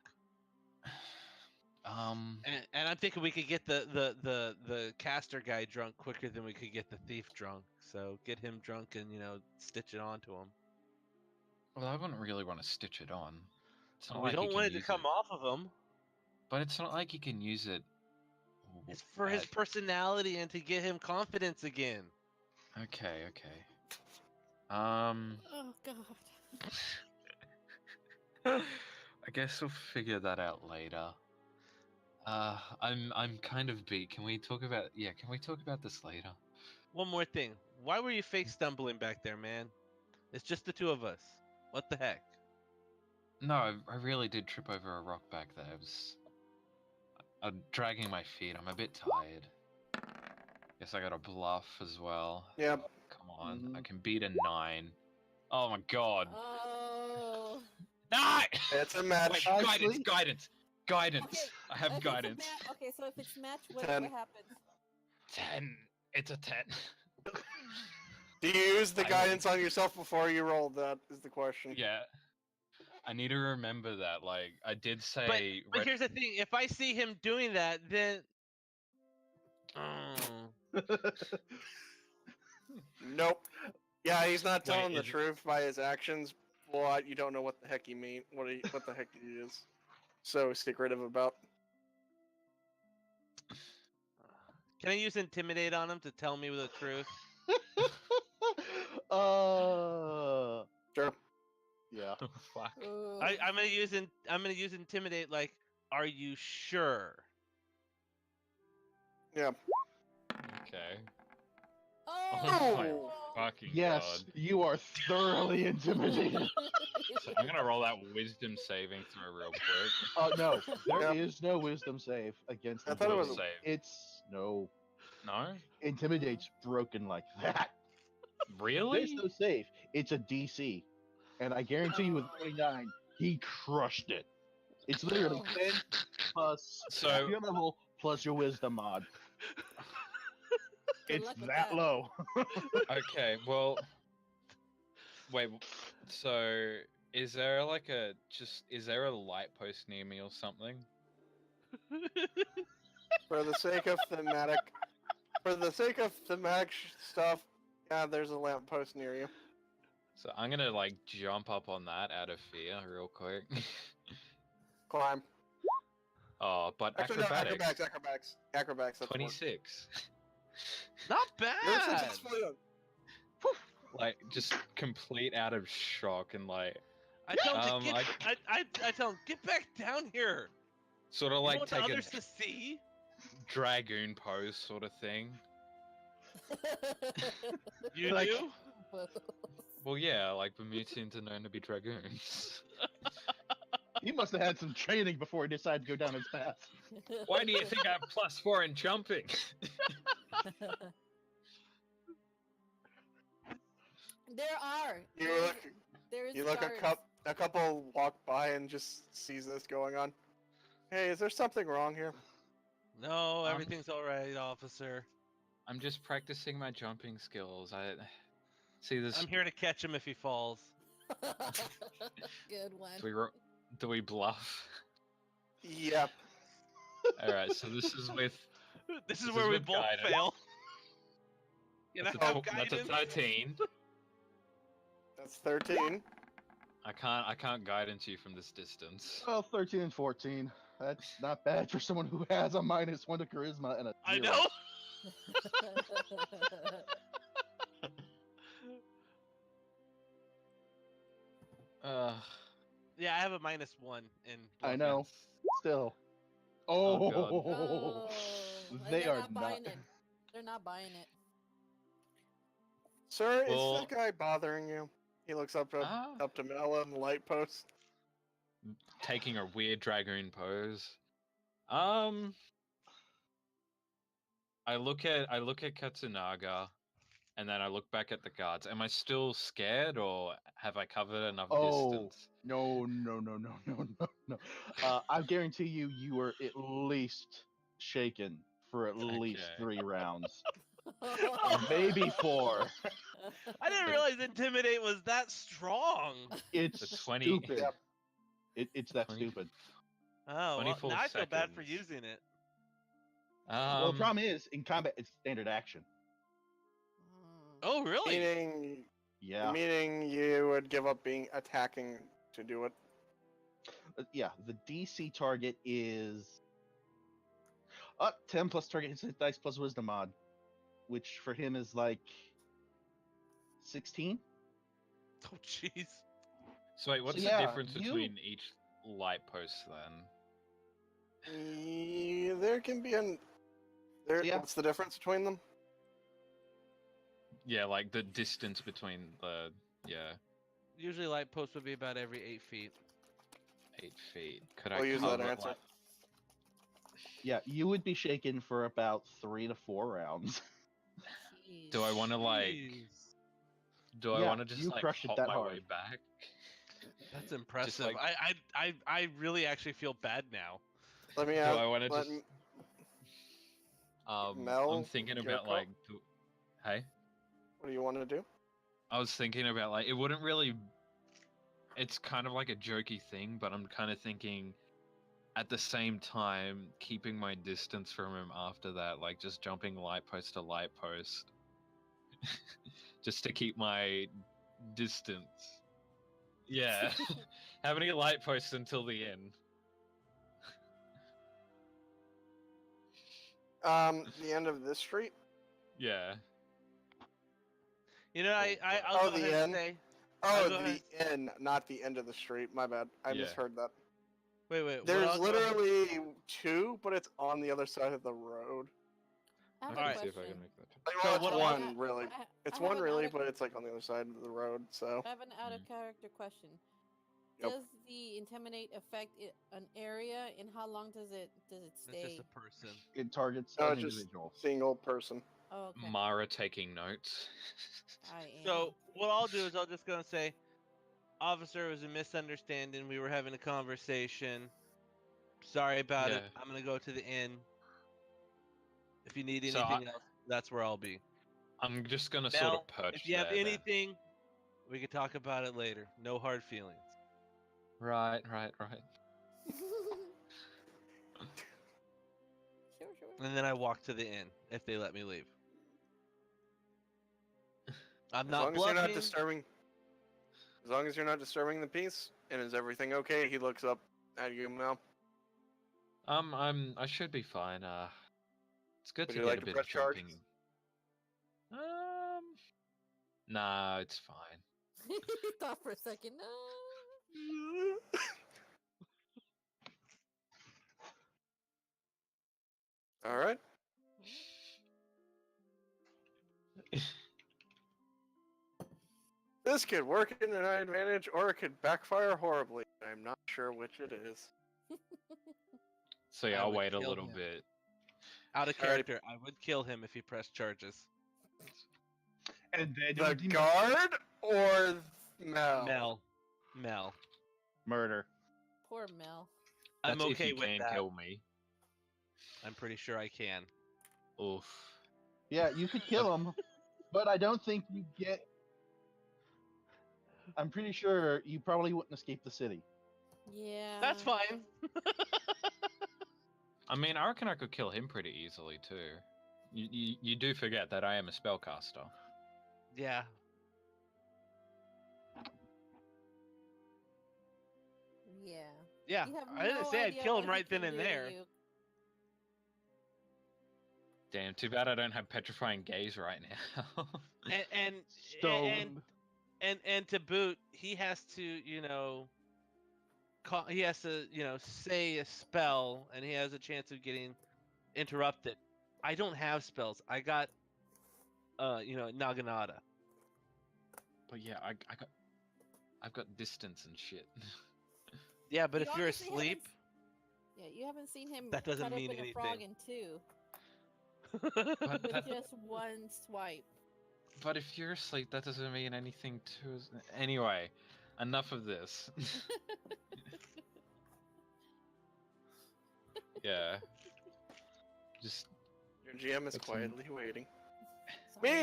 Um And I'm thinking we could get the caster guy drunk quicker than we could get the thief drunk. So get him drunk and stitch it onto him. well, I wouldn't really want to stitch it on. It's not We like you don't can want it to use come off of him. But it's not like you can use it. It's for his at- personality and to get him confidence again. Okay. Oh god. I guess we'll figure that out later. I'm kind of beat. Can we talk about this later? One more thing. Why were you fake stumbling back there, man? It's just the 2 of us. What the heck? No, I really did trip over a rock back there. I'm dragging my feet. I'm a bit tired. Guess I got a bluff as well. Yep. Come on, I Mhm. can beat a 9. Oh my god. Oh. No! It's a match. Wait, Actually- guidance. Okay, I have if it's a guidance. okay, so if it's match, what 10. happens? 10. It's a 10. Do you use the I- guidance on yourself before you rolled? That is the question. Yeah. I need to remember that. Like, I did say. But here's the thing. If I see him doing that, then... Oh. Nope. Yeah, he's not Wait, telling the is it- truth by his actions. Well, you don't know what the heck he mean. What the heck he is so secretive about. Can I use intimidate on him to tell me the truth? Sure. Yeah. Fuck. Ugh. I'm gonna use intimidate. Like, are you sure? Yeah. Okay. Oh. Fucking Yes, you are thoroughly intimidated. God. I'm gonna roll that wisdom saving throw real quick. Oh no, there Yep. is no wisdom save against. I thought it was- intimidate. Save. It's no. No? Intimidate's broken like that. Really? There's no save. It's a DC, and I guarantee you, with 29, he crushed it. It's literally 10 plus So- your level plus your wisdom mod. Good It's luck with that that. low. Okay, well. Wait, so is there like is there a light post near me or something? For the sake of thematic, stuff, yeah, there's a lamppost near you. So I'm gonna like jump up on that out of fear real quick. Climb. Oh, but Actually, no, acrobatics. Acrobatics. That's 26. Not You're bad. successfully on- Like just complete out of shock and like I tell him to Um, get. I tell him get back down here. sort of You like want the take a others to see. dragoon pose sort of thing. You Like- do? Well, yeah, like Bermudians are known to be dragoons. He must have had some training before he decided to go down his path. Why do you think I have +4 in jumping? There are. You There's- look, there is you look guards. a couple walk by and just sees this going on. Hey, is there something wrong here? No, everything's all right, officer. I'm just practicing my jumping skills. I see this. I'm here to catch him if he falls. Good one. Do we bluff? Yep. All right, so this is with This is This where is we with both guidance. fail. Can I that's a, have that's a guidance? 13. That's 13. I can't guidance you from this distance. Well, 13 and 14. That's not bad for someone who has a -1 to charisma and a 0. I know. Uh, Yeah, I have a -1 in. I bluff know. hands. Still. Oh, Oh, God. Oh, they they're are not buying it. They're not buying it. Sir, Well- is that guy bothering you? He looks up to Mela and the light post. taking a weird dragoon pose. I look at Katsunaga, and then I look back at the guards. Am I still scared, or have I covered enough Oh. distance? No. I guarantee you, you were at least shaken for at least Okay. 3 rounds. Maybe 4. I didn't realize intimidate was that strong. It's The 20 stupid. Yep. It's that 20 stupid. Oh, well, 24 now I feel bad for seconds. using it. Well, the problem is, in combat, it's standard action. Oh, really? Yeah. Meaning you would give up being attacking to do it. Yeah, the DC target is 10 plus target hit dice plus wisdom mod, which for him is like 16. Oh, jeez. So wait, what's yeah, the difference you- between each light post then? There can be an. There. Yeah. What's the difference between them? Yeah, like the distance between the Usually light post would be about every 8 feet. 8 feet. Could We'll I use that cover, answer. like- Yeah, you would be shaken for about 3 to 4 rounds. Do I want to like? Jeez. Do I Yeah, want to just you like crushed it hop that my hard. way back? That's impressive. like- I really actually feel bad now. Let me Do out. I want to let just? me- I'm Mel, thinking your about call? like. Hey, What do you want to do? I was thinking about like it wouldn't really. It's kind of like a jokey thing, but I'm kind of thinking, at the same time, keeping my distance from him after that, like just jumping light post to light post, just to keep my distance. Yeah, how many light posts until the end? The end of this street. Yeah. You know, I'll Oh, go the ahead and end? say. Oh, I'll go the end, not the end of the street. My bad. I Yeah. misheard that. Wait. What There's I'll go- literally 2, but it's on the other side of the road. I have Alright. a See if I question. can make that. Like, So well, what it's I- one, really. It's I have one, an really, out of- but it's like on the other side of the road, so. I have an out of character question. Yep. Does the intimidate affect an area, and how long does it It's stay? just a person. It targets No, an it's just individual. single person. Oh, okay. Mara taking notes. I am. So what I'll do is I'll just go and say, officer, it was a misunderstanding. We were having a conversation. Sorry about it. Yeah. I'm gonna go to the inn. If you need So anything else, that's where I'll be. I'm just gonna sort Mel, of perch if you have there then. anything, we can talk about it later. No hard feelings. Right. Sure. And then I walk to the inn if they let me leave. I'm As not long as you're not bluffing. disturbing. As long as you're not disturbing the peace, and is everything okay? He looks up at you, Mel. I should be fine. It's good Would to you get like a to bit press of charges? jumping. Nah, it's fine. He thought for a second. All right. This could work in an advantage, or it could backfire horribly. I'm not sure which it is. So yeah, I I'll would wait a kill little him. bit. Out of Alrighty. character, I would kill him if he pressed charges. And then The guard or Mel? Mel. murder. Poor Mel. I'm That's if okay you with can that. kill me. I'm pretty sure I can. Oof. Yeah, you could kill him, but I don't think you get. I'm pretty sure you probably wouldn't escape the city. Yeah. That's fine. I mean, I reckon I could kill him pretty easily too. You do forget that I am a spellcaster. Yeah. Yeah. Yeah. You have I didn't no say I'd idea kill what him he right then can and do to there. you. Damn, too bad I don't have petrifying gaze right now. And Stoned. and to boot, he has to, he has to, say a spell, and he has a chance of getting interrupted. I don't have spells. I got, Naginata. But yeah, I've got distance and shit. Yeah, but You if you're honestly haven't asleep, Yeah, you haven't seen him That doesn't cut mean open a frog anything. in two But, with that, just one swipe. but if you're asleep, that doesn't mean anything to us. Anyway, enough of this. Yeah. Just Your GM is That's quietly waiting. Sorry.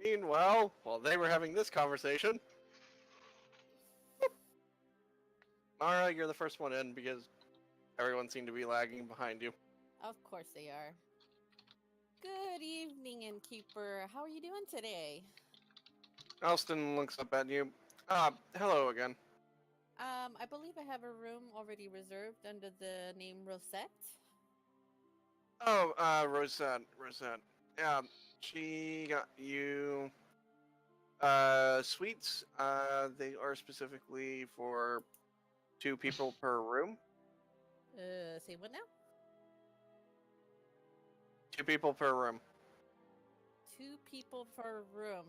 Meanwhile, while they were having this conversation, Mara, you're the first one in because everyone seemed to be lagging behind you. Of course they are. Good evening, Innkeeper. How are you doing today? Alston looks up at you. Hello again. I believe I have a room already reserved under the name Rosette. Oh, Rosette. Yeah, she got you suites. They are specifically for 2 people per room. Say what now? 2 people per room. 2 people per room.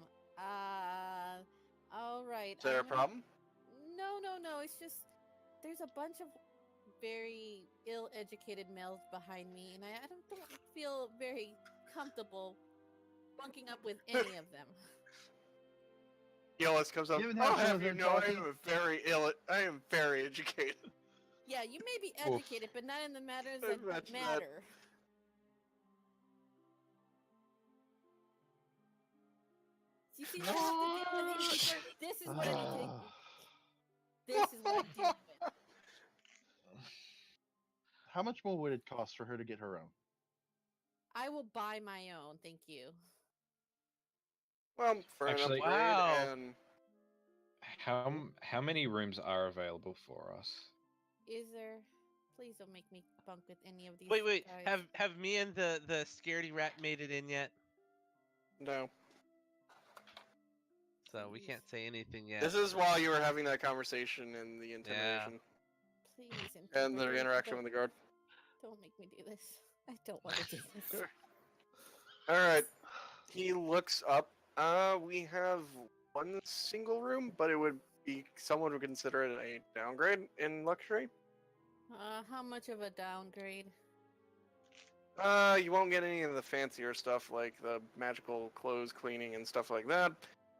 All right. Is there a I'm gonna- problem? No. It's just there's a bunch of very ill-educated males behind me, and I don't feel very comfortable bunking up with any of them. Yellis comes up. You haven't I'll had some have of you their know, coffee? I am very educated. Yeah, you may be Oof. educated, but not in the matters I that imagine that. matter. You see what I have to deal with, Innkeeper? This is what I need to. This is what I deal with. How much more would it cost for her to get her own? I will buy my own, thank you. Well, for Actually- an upgrade Wow. and how many rooms are available for us? Is there? Please don't make me bunk with any of these. Wait. guys. Have me and the scaredy rat made it in yet? no. So we can't say anything yet. This is while you were having that conversation and the intimidation Please, and the Innkeeper, interaction with the guard. don't make me do this. I don't want to do this. All right. He looks up. We have 1 single room, but it would be someone would consider it a downgrade in luxury. How much of a downgrade? You won't get any of the fancier stuff like the magical clothes cleaning and stuff like that.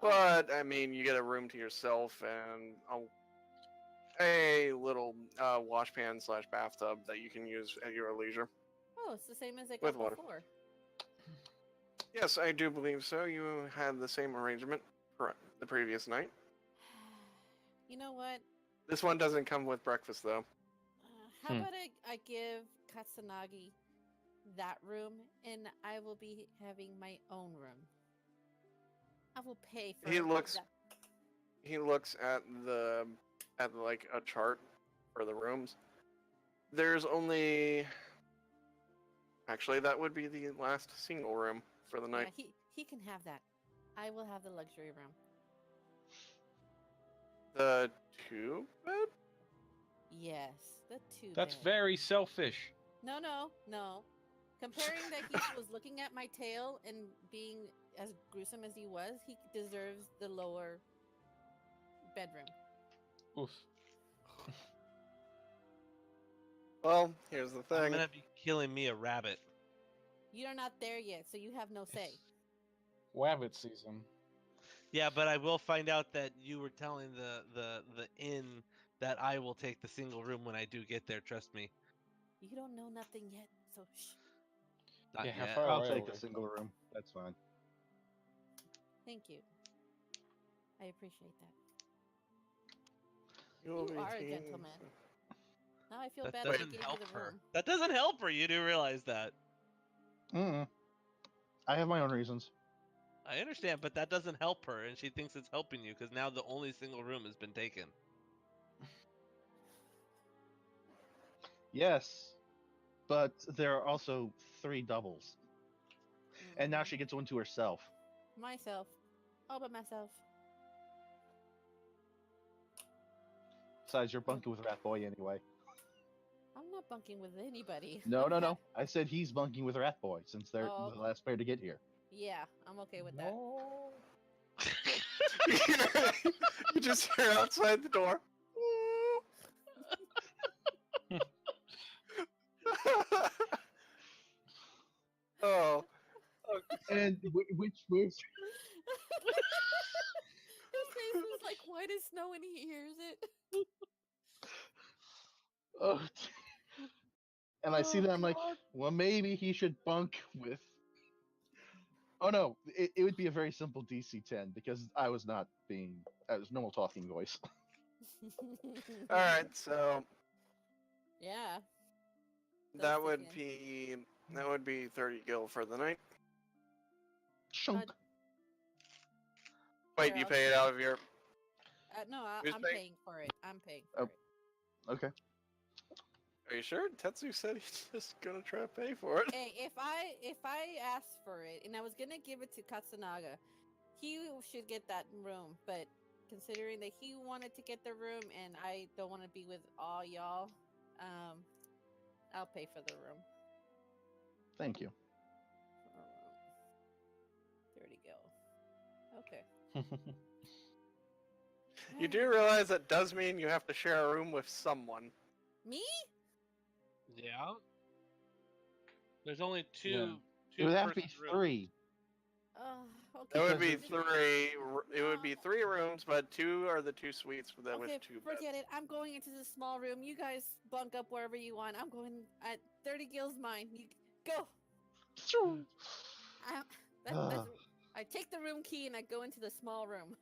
But I mean, you get a room to yourself and a little wash pan / bathtub that you can use at your leisure. Oh, it's the same as I With got water. before. Yes, I do believe so. You had the same arrangement for the previous night. You know what? This one doesn't come with breakfast though. How about I give Katsunagi that room, and I will be having my own room. I will pay for He looks- that. He looks at like a chart for the rooms. There's only actually that would be the last single room for the night. Yeah, he can have that. I will have the luxury room. The 2 bed? Yes, the 2 That's bed. very selfish. No. Comparing that he was looking at my tail and being as gruesome as he was, he deserves the lower bedroom. Oof. Well, here's the I'm thing. gonna be killing me a rabbit. You're not there yet, so you have no say. Wabbit season. Yeah, but I will find out that you were telling the inn that I will take the single room when I do get there. Trust me. You don't know nothing yet, so shh. Not Yeah, how yet. far I'll away take are a we? single room. That's fine. Thank you. I appreciate that. You'll You be are a teens. gentleman. Now I feel That bad that I doesn't gave you help the her. room. That doesn't help her. You do realize that. Mm. I have my own reasons. I understand, but that doesn't help her, and she thinks it's helping you because now the only single room has been taken. Yes, but there are also 3 doubles, and now Mhm. she gets one to herself. Myself. All by myself. Besides, you're bunking with Rat Boy anyway. I'm not bunking with anybody. No, I'm no, ha- no. I said he's bunking with Rat Boy since they're Oh. the last pair to get here. Yeah, I'm okay with that. No. You just hear outside the door. Oh, And which His face was like white as snow when he hears it. oh, and I see Oh, that I'm like, God. well, maybe he should bunk with. Oh no, it would be a very simple DC-10 because I was normal talking voice. all right. So Yeah. that Those would chickens. be 30 gil for the night. Shunk. Wait, Here, you I'll pay it take out of your. no, Who's I'm paying? paying for it. I'm paying for Oh. it. Okay. Are you sure? Tetsu said he's just gonna try to pay for it. Hey, if I asked for it and I was gonna give it to Katsunaga, he should get that room. But considering that he wanted to get the room and I don't want to be with all y'all, I'll pay for the room. Thank you. 30 gil. Okay. You do realize that does mean you have to share a room with someone. Me? Yeah. There's only two. Yeah. Two It would have to be person rooms. 3. Okay. It would Because be it's- three. It would be 3 rooms, but 2 are the 2 suites with Okay, with 2 beds. forget it. I'm going into the small room. You guys bunk up wherever you want. I'm going at 30 gil's mine. You go. That's I take the room key and I go into the small room.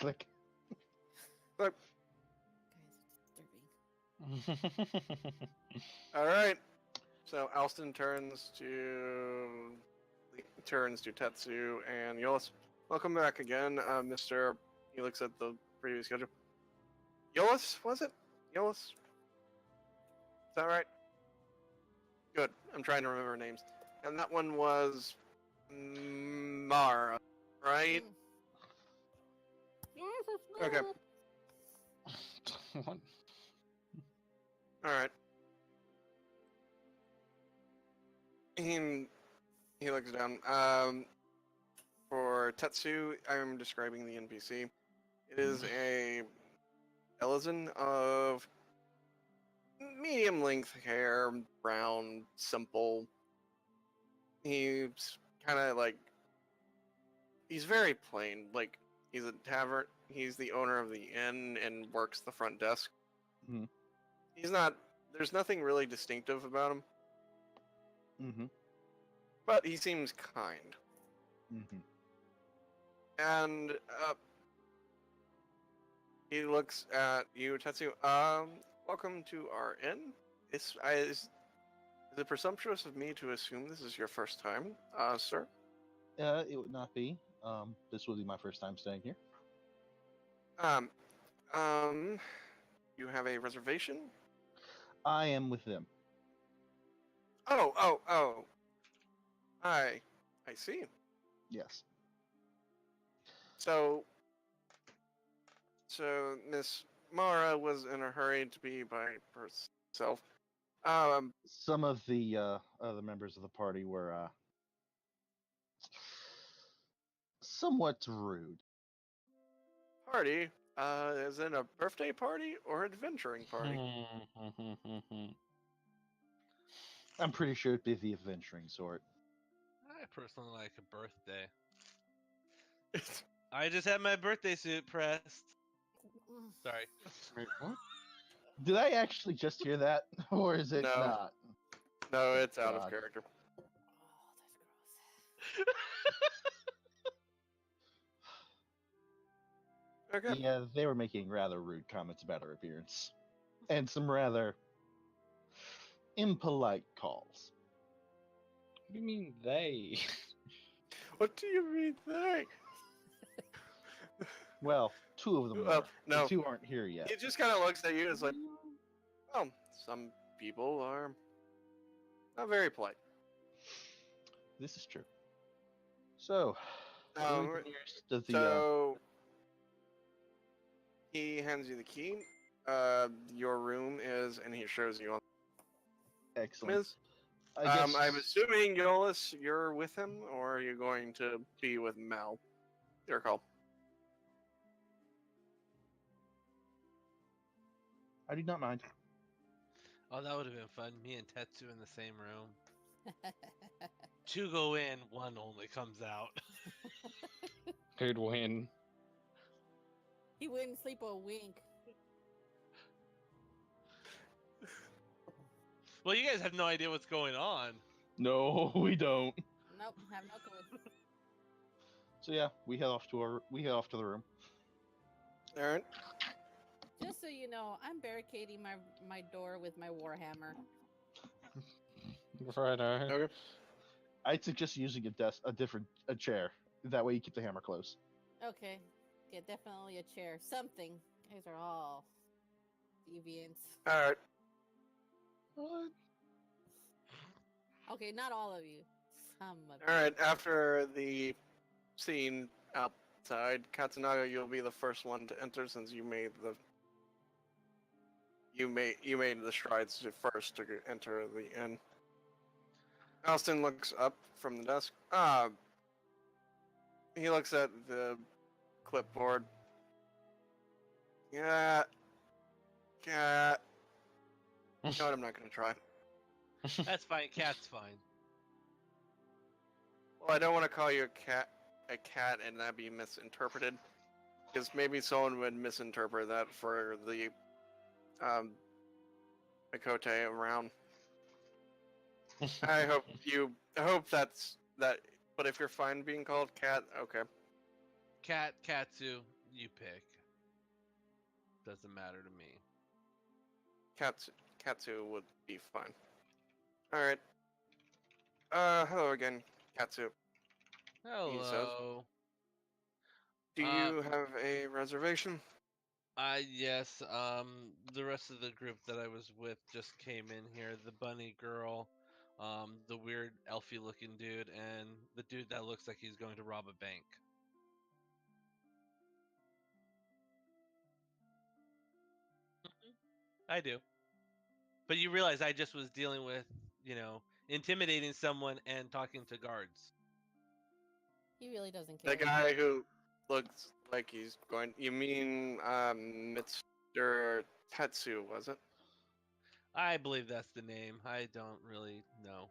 Click. Guys, it's disturbing. All right. So Alston turns to Tetsu and Yolis. Welcome back again, Mister. He looks at the previous schedule. Yolis, was it? Yolis? Is that right? Good. I'm trying to remember names. And that one was Mara, right? Okay. What? All right. He looks down. For Tetsu, I'm describing the NPC. It is a Elizan of medium length hair, brown, simple. He's kind of like he's very plain. Like he's a tavern. He's the owner of the inn and works the front desk. Mhm. He's not. There's nothing really distinctive about him, Mm-hmm. but he seems kind. Mm-hmm. And he looks at you, Tetsu. Welcome to our inn. Is it presumptuous of me to assume this is your first time, sir? It would not be. This will be my first time staying here. You have a reservation? I am with them. Oh. I see. Yes. So Miss Mara was in a hurry to be by herself. Some of the other members of the party were somewhat rude. Party? Is it a birthday party or adventuring party? I'm pretty sure it'd be the adventuring sort. I personally like a birthday. I just had my birthday suit pressed. Sorry. Wait, what? Did I actually just hear that, or is it No. not? No, it's out of God. character. Oh, that's gross. Okay. Yeah, they were making rather rude comments about her appearance, and some rather impolite calls. What do you mean they? What do you mean they? Well, two of them Well, were. no. The two aren't here yet. He just kind of looks at you as like, oh, some people are not very polite. This is true. So, who Um, are the nearest of the, So he hands you the key. Your room is, and he shows you on excellent. is. I guess I'm assuming Yolis, you're with him, or are you going to be with Mel? Your call. I do not mind. Oh, that would have been fun. Me and Tetsu in the same room. Two go in, one only comes out. Who'd win? He wouldn't sleep a wink. Well, you guys have no idea what's going on. No, we don't. Nope, have no clue. So yeah, we head off to the room. All right. Just so you know, I'm barricading my door with my warhammer. Righto. Okay. I'd suggest using a chair. That way you keep the hammer close. Okay, yeah, definitely a chair. Something. These are all deviants. All right. What? Okay, not all of you. Some of All right. After the scene outside, Katsunaga, you'll be the first one to enter since you made the strides first to enter the inn. Austin looks up from the desk. He looks at the clipboard. Yeah. Cat. You know what? I'm not gonna try. That's fine. Cat's fine. Well, I don't want to call you a cat, and that be misinterpreted, because maybe someone would misinterpret that for the Mikote around. I hope that's that. But if you're fine being called cat, okay. Katsu, you pick. Doesn't matter to me. Katsu would be fine. All right. Hello again, Katsu. Hello. Do you have a reservation? Yes. The rest of the group that I was with just came in here. The bunny girl, the weird elfy looking dude, and the dude that looks like he's going to rob a bank. I do. But you realize I just was dealing with, intimidating someone and talking to guards. He really doesn't care. The guy who looks like he's going. You mean Mr. Tetsu, was it? I believe that's the name. I don't really know.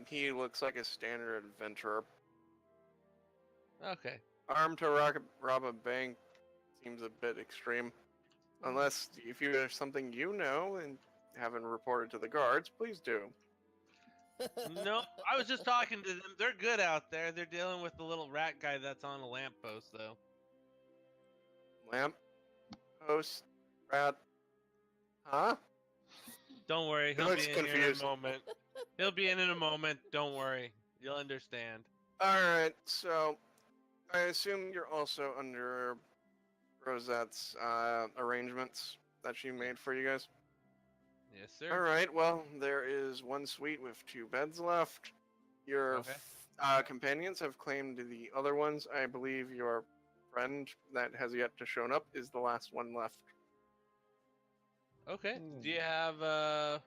He looks like a standard adventurer. Okay. Armed to rob a bank seems a bit extreme. Unless if you have something you know and haven't reported to the guards, please do. No, I was just talking to them. They're good out there. They're dealing with the little rat guy that's on a lamppost, though. Lamp post rat. Huh? Don't worry. He He'll looks be in here in a confused. moment. He'll be in a moment. Don't worry. You'll understand. Alright, so I assume you're also under Rosette's arrangements that she made for you guys? Yes, sir. Alright, well, there is one suite with 2 beds left. Your Okay. companions have claimed the other ones. I believe your friend that has yet to shown up is the last one left. Okay. Do you have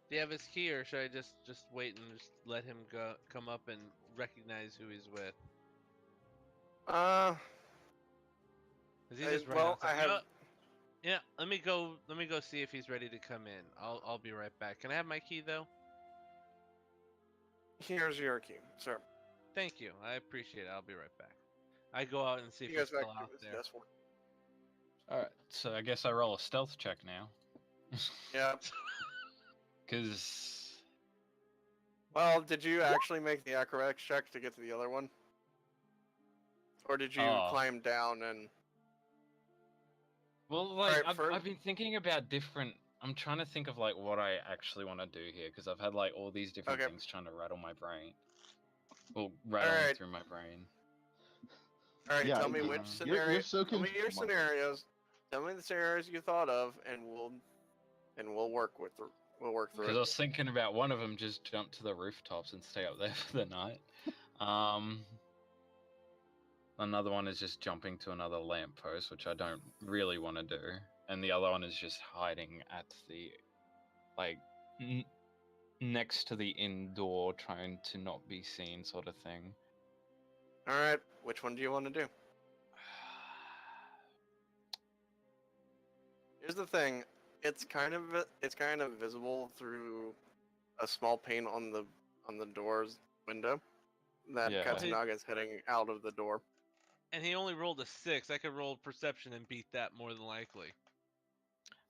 his key, or should I just wait and just let him come up and recognize who he's with? Uh, Is he just right well, outside? I You know have. what? Yeah, let me go. Let me go see if he's ready to come in. I'll be right back. Can I have my key though? Here's your key, sir. Thank you. I appreciate it. I'll be right back. I go out and see if He he's goes back still to out his there. desk. Alright, so I guess I roll a stealth check now. Yeah. Because. Well, did you actually make the acrobatics check to get to the other one? Or did you Oh. climb down and... Well, like, Alright, I've been thinking about different. I'm trying to think of, like, what I actually want to do here, because I've had, like, all these different Okay. things trying to rattle my brain. Well, rattling Alright. through my brain. Alright, Yeah, tell me you're- which you're scenario... so Tell me your confused. scenarios. Tell me the scenarios you thought of, and we'll work with we'll work through Because I it. was thinking about one of them just jump to the rooftops and stay up there for the night. Another one is just jumping to another lamppost, which I don't really want to do. And the other one is just hiding at the, like, next to the inn door, trying to not be seen, sort of thing. Alright, which one do you want to do? Here's the thing, it's kind of visible through a small pane on the door's window that Yeah. Katsunaga is heading out of the door. And he only rolled a 6. I could roll perception and beat that more than likely.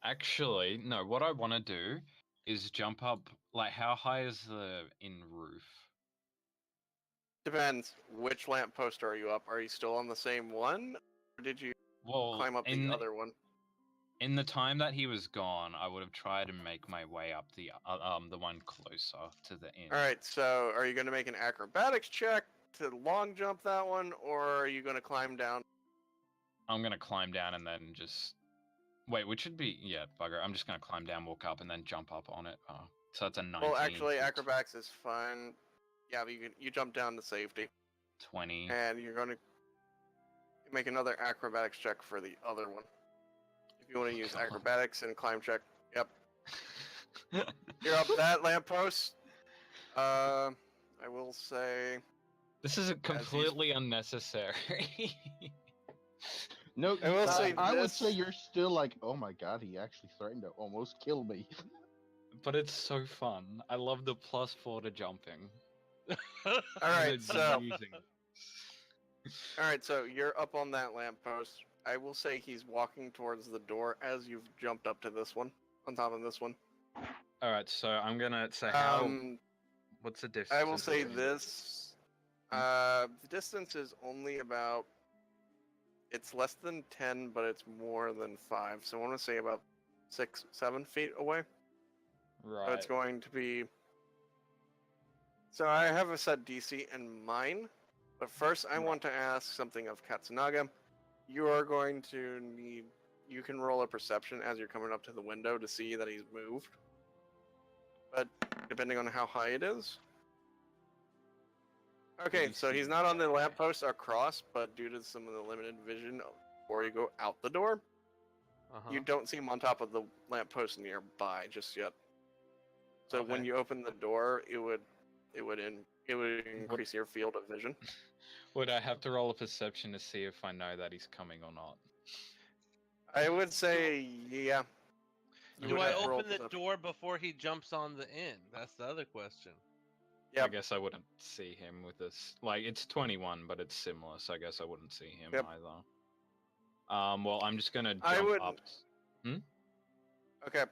Actually, no, what I want to do is jump up, like, how high is the inn roof? Depends. Which lamppost are you up? Are you still on the same one? Or did you Well, climb up the other one? in the time that he was gone, I would have tried to make my way up the one closer to the inn. Alright, so are you going to make an acrobatics check to long jump that one, or are you going to climb down? I'm gonna climb down and then just wait, which should be bugger. I'm just gonna climb down, walk up, and then jump up on it. Oh, so that's a 19. Well, actually, acrobatics is fine. Yeah, but you jump down to safety. 20. And you're going to make another acrobatics check for the other one. If you want to use God. acrobatics and climb check. Yep. You're up that lamppost. I will say... This is completely unnecessary. No, I will say I would this- say you're still like, oh my god, he actually threatened to almost kill me. But it's so fun. I love the +4 to jumping. Alright, And so... using Alright, so you're up on that lamppost. I will say he's walking towards the door as you've jumped up to this one, on top of this one. Alright, so I'm gonna say how. What's the distance? I will say between- this. The distance is only about... It's less than 10, but it's more than 5. So I want to say about 6, 7 feet away. Right. So it's going to be... So I have a set DC in mind. But first, I want to ask something of Katsunaga. You are going to need... You can roll a perception as you're coming up to the window to see that he's moved. But depending on how high it is... Okay, so he's not on the lamppost across, but due to some of the limited vision before you go out the door, you don't see him on top of the lamppost nearby just yet. So when Okay. you open the door, it would increase your field of vision. Would I have to roll a perception to see if I know that he's coming or not? I would say, yeah. You Do would I have to roll open the perception. door before he jumps on the inn? That's the other question. I Yep. guess I wouldn't see him with this. Like, it's 21, but it's similar, so I guess I wouldn't see him Yep. either. Well, I'm just gonna I jump would- up. Okay.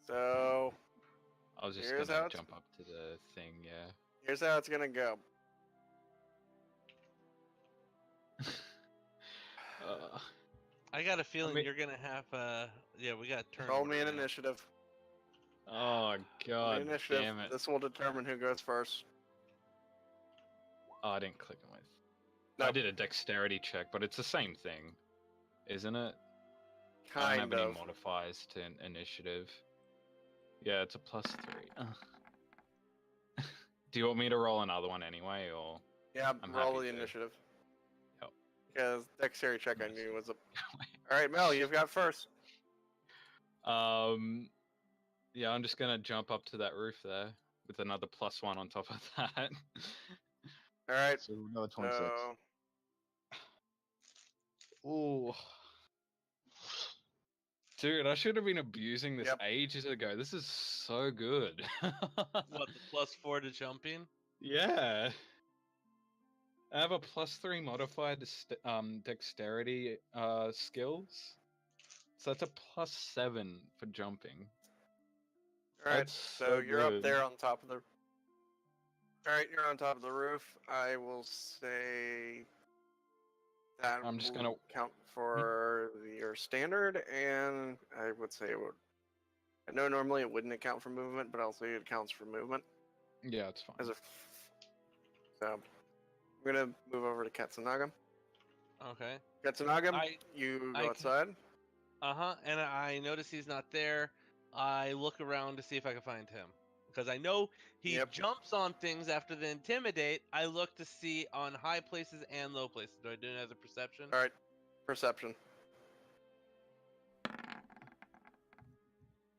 So I was just Here's how gonna it's- jump up to the thing, yeah. here's how it's gonna go. I got a feeling mean- you're gonna have we got turn. Roll me an order now. initiative. Oh Roll me god, an initiative. damn it. This will determine who goes first. Oh, I didn't click on my... I Nope. did a dexterity check, but it's the same thing, isn't it? I don't have Kind any of. modifiers to initiative. Yeah, it's a +3. Ugh. Do you want me to roll another one anyway, or...? Yeah, I'm roll happy the to. initiative. Yep. Because dexterity check I Nice. knew was a... Alright, Mel, you've got first. Yeah, I'm just gonna jump up to that roof there with another +1 on top of that. All right. So another 26. So Ooh. Dude, I should have been abusing this Yep. ages ago. This is so good. What, the +4 to jumping? Yeah. I have a +3 modifier to dexterity skills. So that's a +7 for jumping. all right. That's So so you're up good. there on top of the. All right, you're on top of the roof. I will say that I'm just will gonna- count for your standard, and I would say it would. I know normally it wouldn't account for movement, but I'll say it counts for movement Yeah, it's fine. as a. So I'm gonna move over to Katsunaga. Okay. Katsunaga, I- you I go ca- outside. And I notice he's not there. I look around to see if I can find him. Because I know he Yep. jumps on things after the intimidate. I look to see on high places and low places. Do I do another perception? All right, perception.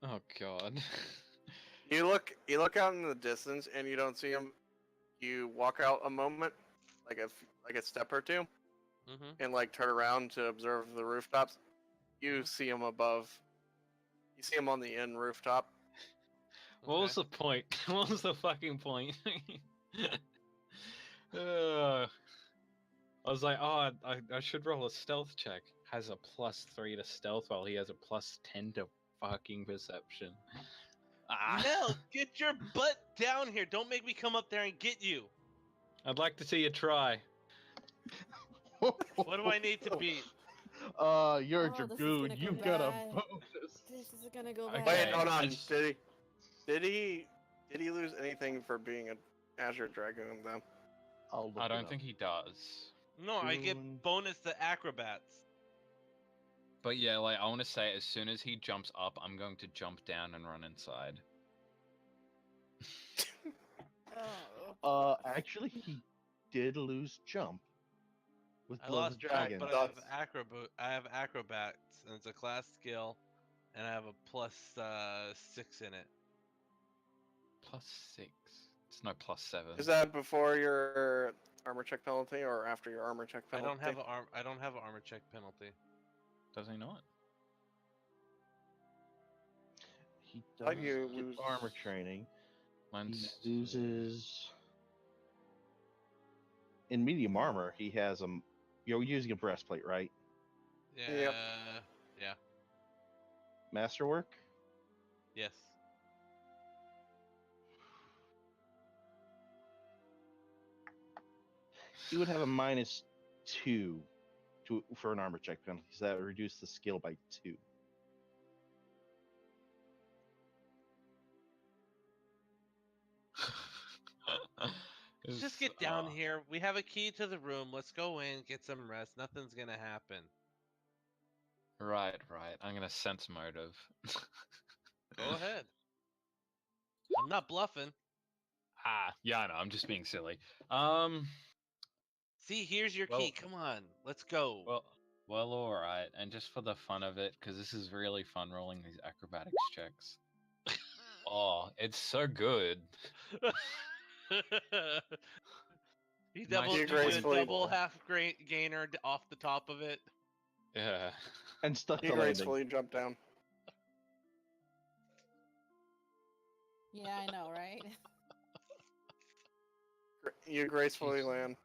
Oh god. You look out in the distance and you don't see him. You walk out a moment, like a step or two, Mm-hmm. and like turn around to observe the rooftops. You see him above. You see him on the end rooftop. What was the point? What was the fucking point? I was like, oh, I should roll a stealth check. Has a +3 to stealth while he has a +10 to fucking perception. Ah. Mel, get your butt down here. Don't make me come up there and get you. I'd like to see you try. What do I need to beat? You're a Oh, this is dragoon. gonna go You got a bad. bonus. This is gonna go Okay. bad. Wait, hold I on. just- Did he lose anything for being an Azure Dragoon though? I'll look I it don't up. think he does. No, I get Dragoon. bonus to acrobats. But yeah, like I want to say, as soon as he jumps up, I'm going to jump down and run inside. Oh. Actually, he did lose jump with I Blood of lost the track, Dragon. but I have acrobats, and it's a class skill, and I have a +6 in it. +6. It's no +7. Is that before your armor check penalty or after your armor check I penalty? don't have I don't have an armor check penalty. Does he not? He How does you get lose- armor training. Mine's He loses in medium armor. He has a. You're using a breastplate, right? Yeah. Yep. Yeah. Masterwork. Yes. He would have a -2 for an armor check penalty. So that would reduce the skill by 2. Let's just get down here. We have a key to the room. Let's go in, get some rest. Nothing's gonna happen. Right. I'm gonna sense motive. Go ahead. I'm not bluffing. Yeah, I know. I'm just being silly. See, here's your Well- key. Come on, let's go. Well, all right. And just for the fun of it, because this is really fun rolling these acrobatics checks. Oh, it's so good. He Nice double You you do a gracefully- double half gainer off the top of it. Yeah. And stuck He the landing. gracefully jumped down. Yeah, I know, right? You gracefully Jeez. land.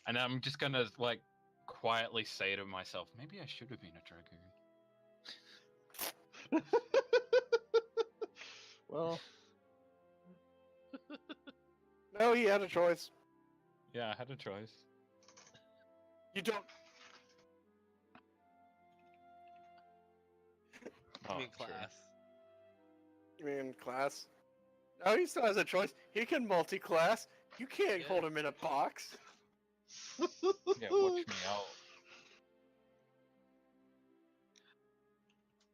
And I'm just gonna like quietly say to myself, maybe I should have been a dragoon. Well, No, he had a choice. Yeah, I had a choice. You don't. I mean, true. class. You mean class? No, he still has a choice. He can multi-class. You can't hold him in a box. Yeah, watch me out.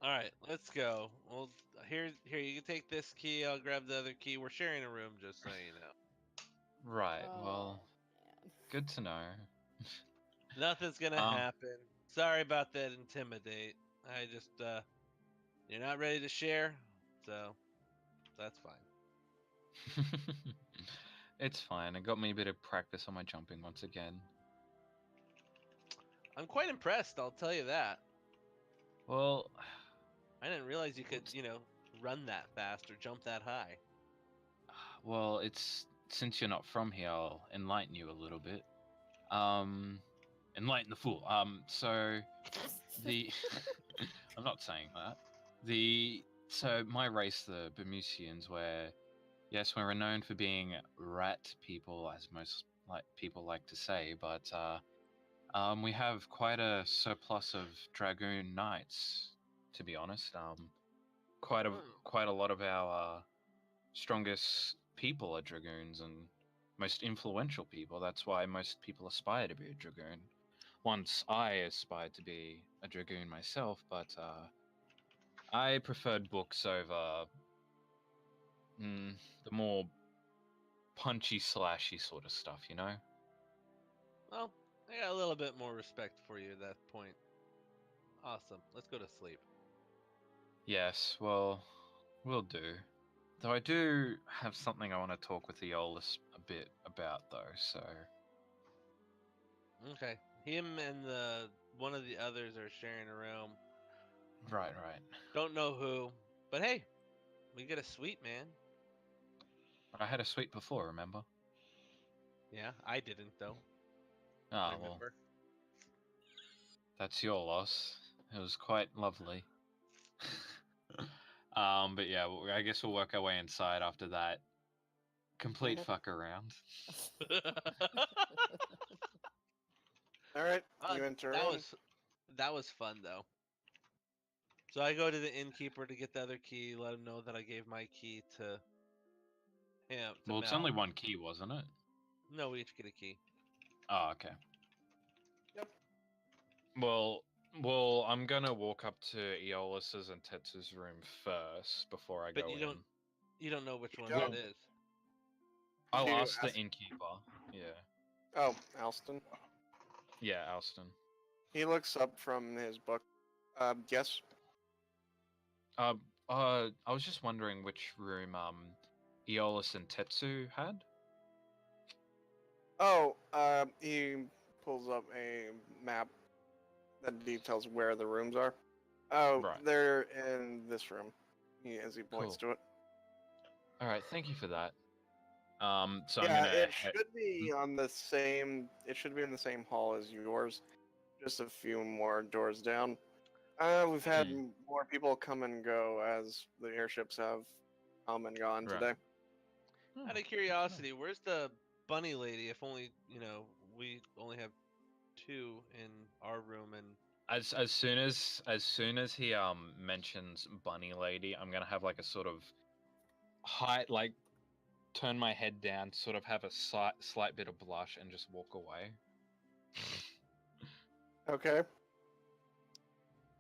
All right, let's go. Well, here, you can take this key. I'll grab the other key. We're sharing a room, just so you know. Right. Oh, Well, man. good to know. Nothing's gonna happen. Sorry about that intimidate. I just, you're not ready to share, so that's fine. It's fine. It got me a bit of practice on my jumping once again. I'm quite impressed, I'll tell you that. Well, I didn't realize you could, run that fast or jump that high. well, it's since you're not from here, I'll enlighten you a little bit. Um, enlighten the fool. So the I'm not saying that. So my race, the Bermudians, yes, we're renowned for being rat people, as most people like to say, but we have quite a surplus of dragoon knights, to be honest. Quite a Hmm. quite a lot of our strongest people are dragoons and most influential people. That's why most people aspire to be a dragoon. Once I aspired to be a dragoon myself, but I preferred books over the more punchy, slashy sort of stuff, you know? Well, I got a little bit more respect for you at that point. Awesome. Let's go to sleep. Yes, well, will do. Though I do have something I want to talk with Aeolus a bit about, though, so... Okay. Him and the one of the others are sharing a room. Right. Don't know who, but hey, we get a suite, man. I had a suite before, remember? Yeah, I didn't though. Ah, well, Remember? that's your loss. It was quite lovely. But yeah, I guess we'll work our way inside after that complete fuck around. All right, Uh, you enter that in. was fun though. So I go to the innkeeper to get the other key, let him know that I gave my key to him. Well, it's Mel. only one key, wasn't it? No, we each get a key. Oh, okay. Yep. Well, I'm gonna walk up to Aeolus's and Tetsu's room first before I But go you in. don't know which one don't. that is. I'll You ask the ask- innkeeper. Yeah. Oh, Alston. Yeah, Alston. He looks up from his book. Yes. I was just wondering which room Aeolus and Tetsu had. Oh, he pulls up a map that details where the rooms are. Oh, Right. they're in this room. As he points Cool. to it. All right, thank you for that. So Yeah, I'm gonna. it should be on the same. It should be in the same hall as yours, just a few more doors down. We've had more people come and go as the airships have come and gone Right. today. Out of curiosity, where's the bunny lady? If only we only have two in our room, and As soon as he mentions Bunny Lady, I'm gonna have like a sort of height, like turn my head down, sort of have a slight bit of blush, and just walk away. Okay.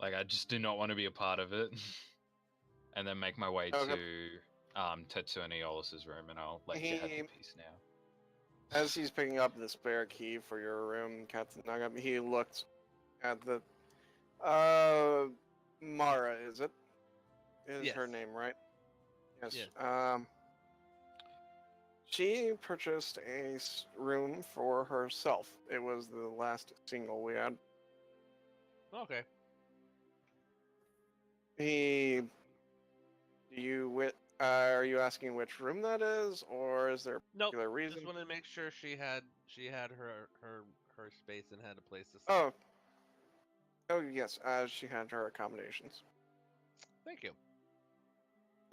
Like I just do not want to be a part of it. And then make my way Okay. to Tetsu and Aeolus's room, and I'll let you have your piece now. As he's picking up the spare key for your room, Katsunaga, he looked at the. Mara, is it? Is her Yes. name right? Yes. Yes. She purchased a room for herself. It was the last single we had. Okay. Are you asking which room that is, or is there a Nope. particular reason? Just wanted to make sure she had her space and had a place to stay. Oh yes. She had her accommodations. Thank you.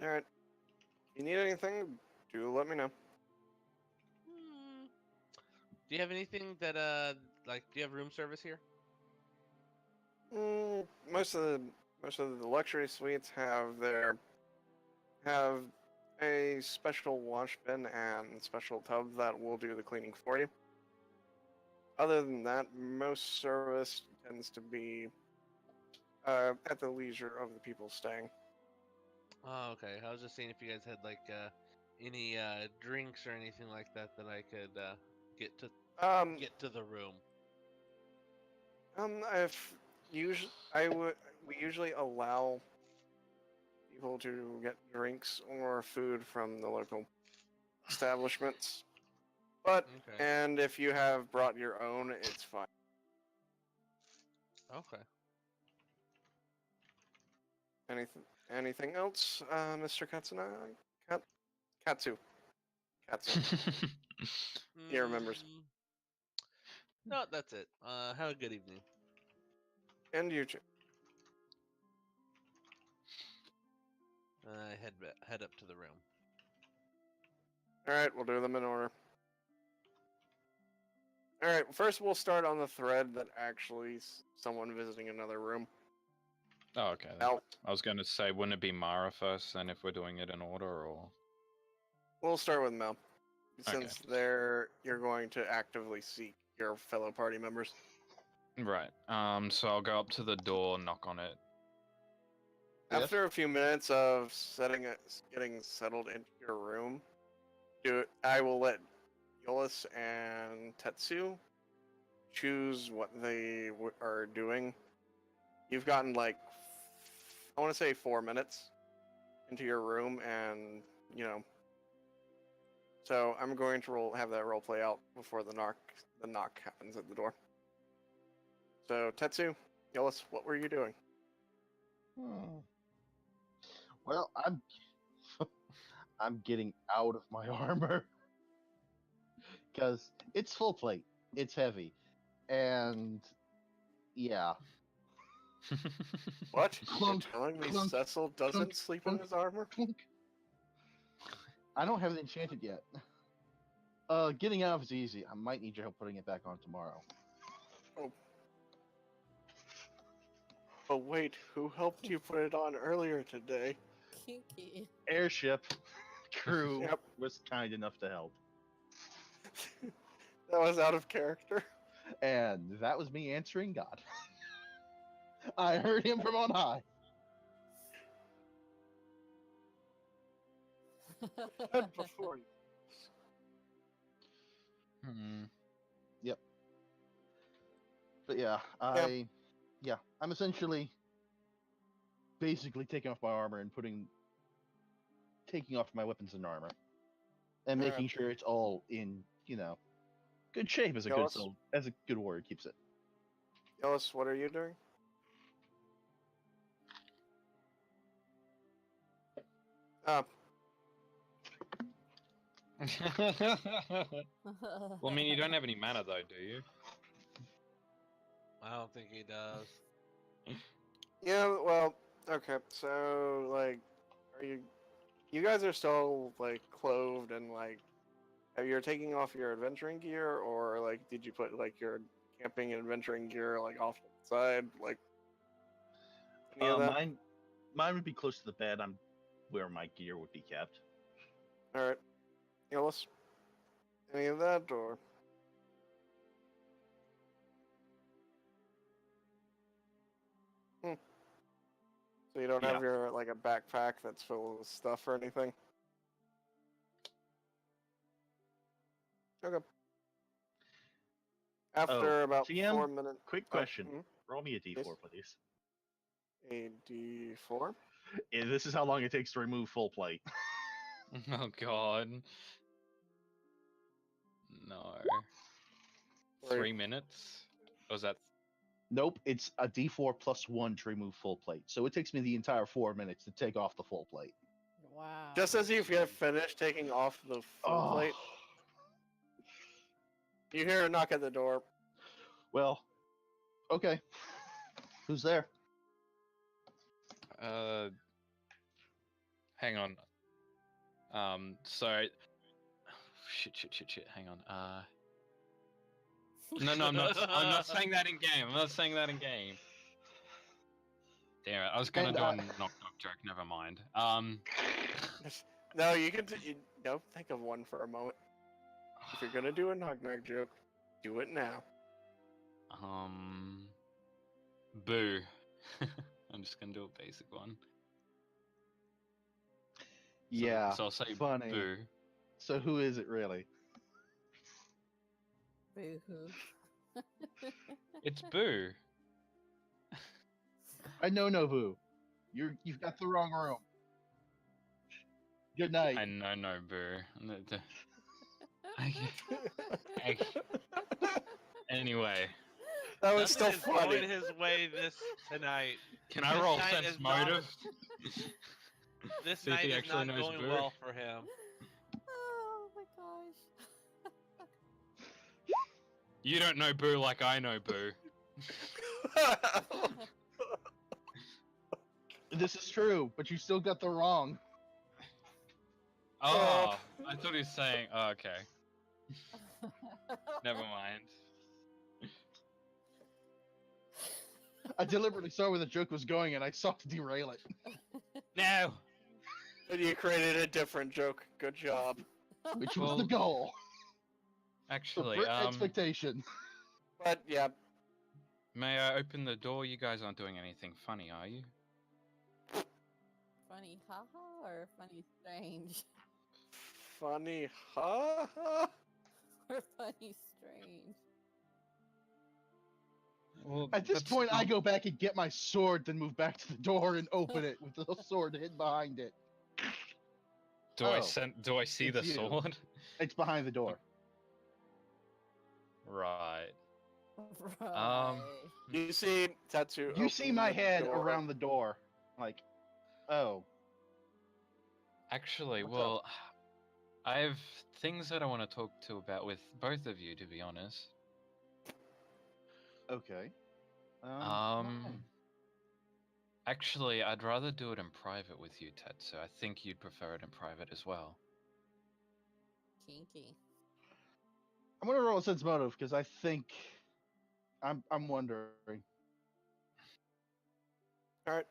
All right. If you need anything, do let me know. Do you have anything that do you have room service here? Most of the luxury suites have a special wash bin and special tub that will do the cleaning for you. Other than that, most service tends to be at the leisure of the people staying. Oh, okay. I was just seeing if you guys had like any drinks or anything like that that I could get to the room. If usually we usually allow people to get drinks or food from the local establishments. But Okay. and if you have brought your own, it's fine. Okay. Anything else, Mr. Katsuna? Katsu. Katsu. He remembers. Mm, no, that's it. Have a good evening. And you too. I head up to the room. Alright, we'll do them in order. Alright, first we'll start on the thread that actually someone visiting another room. Oh, okay. Then. Now, I was going to say, wouldn't it be Mara first, then, if we're doing it in order, or? we'll start with Mel. Okay. Since you're going to actively seek your fellow party members. Right. So I'll go up to the door, knock on it. Yes. After a few minutes of getting settled into your room, I will let Yolis and Tetsu choose what they are doing. You've gotten like, I want to say 4 minutes into your room, and so I'm going to have that role play out before the knock happens at the door. So Tetsu, Yolis, what were you doing? Well, I'm getting out of my armor because it's full plate. It's heavy, and yeah. What? Clunk, You're telling me clunk, Cecil doesn't clunk, sleep clunk. in his armor? Clunk. I don't have it enchanted yet. Getting out is easy. I might need your help putting it back on tomorrow. Oh wait, who helped you put it on earlier today? Kinky. Airship crew Yep. was kind enough to help, That was out of character. and that was me answering God. I heard him from on high. And before you. Hmm. But yeah, I'm essentially basically taking off my armor and taking off my weapons and armor, and Alright. making sure it's all in, good shape as a Yolis? as a good warrior keeps it. Yolis, what are you doing? Well, I mean, you don't have any mana, though, do you? I don't think he does. Yeah, well, okay, so, like, you guys are still, like, clothed and, like, you're taking off your adventuring gear, or, like, did you put, like, your camping and adventuring gear, like, off to the side, like, any of that? Mine would be close to the bed. I'm where my gear would be kept. Alright. Yolis, any of that, or? So you don't Yeah. have your, like, a backpack that's full of stuff or anything? Okay. After about TM, 4 minutes. Quick question. Roll me a d4, Yes. please. A D4. This is how long it takes to remove full plate. Oh, God. No. 3 minutes? Or was that... Nope, it's a d4 plus 1 to remove full plate. So it takes me the entire 4 minutes to take off the full plate. Wow. Just as you have finished taking off the full plate, you hear a knock at the door. Well, okay. Who's there? Hang on. So... Shit, hang on. No, I'm not saying that in game. I'm not saying that in game. Damn it, I was gonna And, do a knock joke, never mind. No, you can. Think of one for a moment. If you're gonna do a knock joke, do it now. Boo. I'm just gonna do a basic one. Yeah, So I'll say funny. boo. So who is it really? Boo-hoo. It's Boo. I know who. You've got the wrong room. Good night. I know, Boo. I- Anyway, That was still Nothing is going funny. his way this tonight. can I This roll night sense is not- motive? This See if night he is actually not knows going Boo. well for him. Oh my gosh. You don't know Boo like I know Boo. This is true, but you still got the wrong. Oh, I thought he was saying. Oh, okay, never mind. I deliberately saw where the joke was going, and I sought to derail it. No. And you created a different joke. Good job. Which was Well, the goal. Actually, Subvert expectation. But yeah, may I open the door? You guys aren't doing anything funny, are you? Funny haha or funny strange? funny, huh? Or funny strange? Well, At this that's point, I not- go back and get my sword, then move back to the door and open it with the sword hidden behind it. Do I Oh, do I see the it's you. sword? It's behind the door. Right. Right. You see Tetsu. You see open my the head door. around the door. Like, oh. Actually, What's well, I have things that I want to talk to about with both of you, to be honest. Okay. Um, Actually, I'd rather do it in private with you, Tetsu. I think you'd prefer it in private as well. Kinky. I'm gonna roll a sense motive because I think I'm wondering. All right,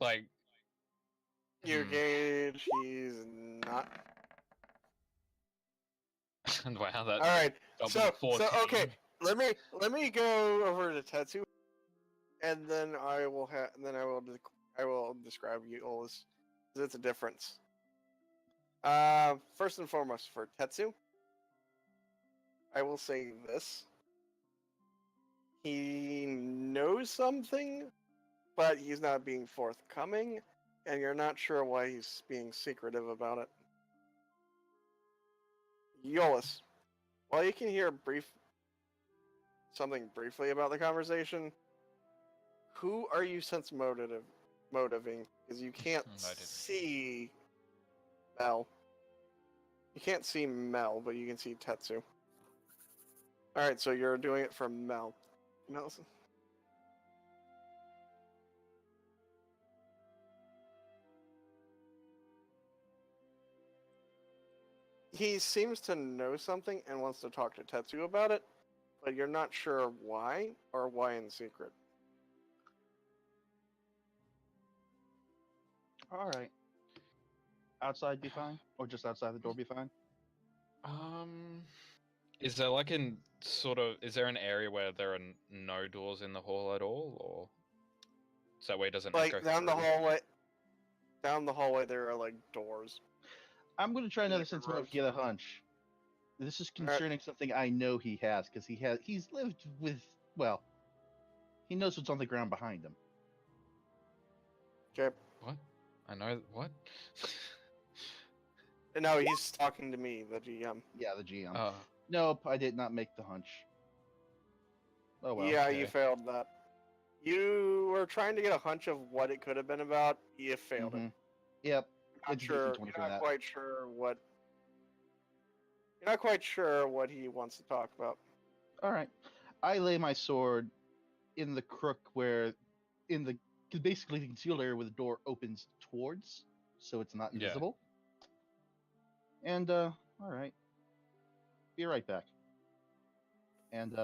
Like, you hmm. gauge. He's not. Wow, that All right. double So 14. okay. Let me go over to Tetsu, and then I will I will describe you all as it's a difference. First and foremost, for Tetsu, I will say this: he knows something, but he's not being forthcoming, and you're not sure why he's being secretive about it. Eolus, while you can hear something briefly about the conversation, who are you motiving? Because you can't Motive. see Mel. You can't see Mel, but you can see Tetsu. Alright, so you're doing it for Mel. Mel's... He seems to know something and wants to talk to Tetsu about it, but you're not sure why or why in secret. All right. Outside be fine, or just outside the door be fine. Is there like an sort of, is there an area where there are no doors in the hall at all, or so that way it doesn't Like echo down the through? hallway. Down the hallway, there are like doors. I'm gonna try another Different sense motive rooms. to get a hunch. This is concerning something I know he has because he's lived with, well, he knows what's on the ground behind him. Okay. What? I know what? No, he's talking to me, the GM. Yeah, the GM. Oh, Nope, I did not make the hunch. Oh well. Yeah, you okay. failed that. You were trying to get a hunch of what it could have been about. You failed it. Mhm. Yep. Not It's a sure. DC 20 for You're not that. quite sure what. You're not quite sure what he wants to talk about. All right. I lay my sword in the crook where, in the basically the concealed area where the door opens towards, so it's not Yeah. invisible. And all right. Be right back. And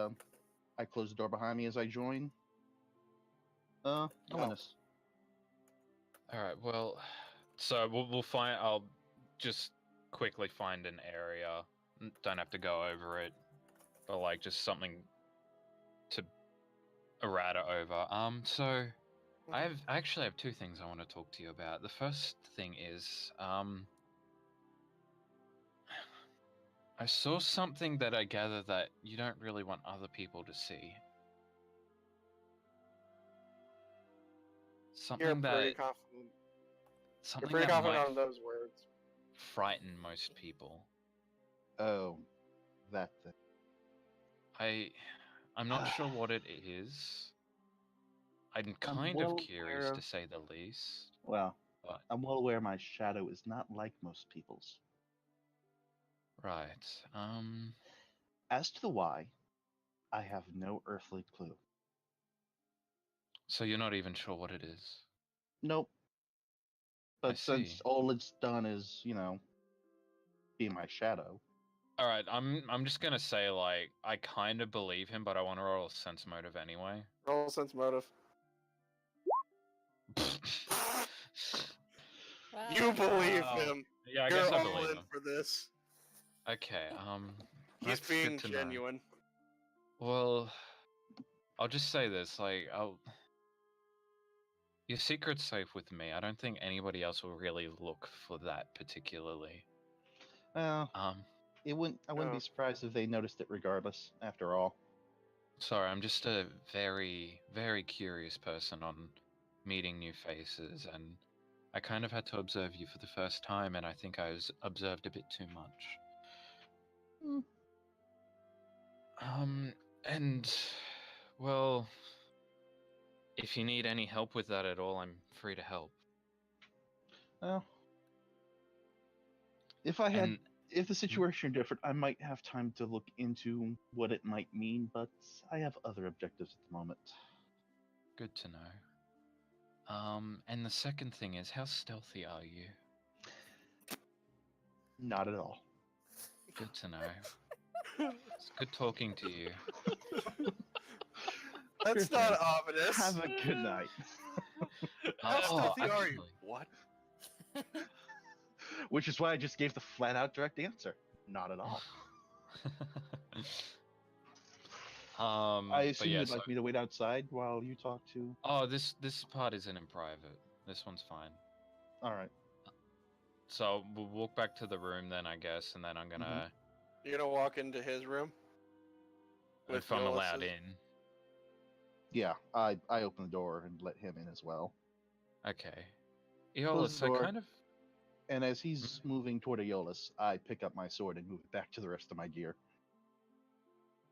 I close the door behind me as I join. Ominous. All right. Well, so we'll find. I'll just quickly find an area. Don't have to go over it, but like just something to errata over. So I actually have two things I want to talk to you about. The first thing is I saw something that I gather that you don't really want other people to see. Something You're pretty that confident. You're something pretty that confident might on those words. frighten most people. Oh, that thing. I'm not sure what it is. I'm kind well of aware curious of- to say the least. Well, But I'm well aware my shadow is not like most people's. right. As to the why, I have no earthly clue. So you're not even sure what it is. Nope. I But since see. all it's done is, be my shadow. All right, I'm just gonna say like I kind of believe him, but I want to roll a sense motive anyway. Roll sense motive. You Wow. believe Wow. him. Yeah, I You're guess I all believe in him. for this. Okay, He's that's being good to know. genuine. Well, I'll just say this, like, your secret's safe with me. I don't think anybody else will really look for that particularly. Well, Um, I wouldn't be Oh. surprised if they noticed it regardless, after all. sorry, I'm just a very, very curious person on meeting new faces, and I kind of had to observe you for the first time, and I think I was observed a bit too much. Hmm. And, well, if you need any help with that at all, I'm free to help. Well, if I had, And if the situation were different, I might have time to look into what it might mean, but I have other objectives at the moment. good to know. And the second thing is, how stealthy are you? Not at all. Good to know. It's good talking to you. That's Sure not thing. ominous. Have a good night. How Oh, stealthy are you? actually. What? Which is why I just gave the flat out direct answer. Not at all. I But assume yeah, you'd so, like me to wait outside while you talk to. oh, this part isn't in private. This one's fine. All right. So we'll walk back to the room then, I guess, and then I'm gonna, You're gonna walk into his room? With if I'm allowed Yolis's- in. Yeah, I open the door and let him in as well. Okay. Close Eolus, the I door. kind of. And as he's moving toward Aeolus, I pick up my sword and move it back to the rest of my gear.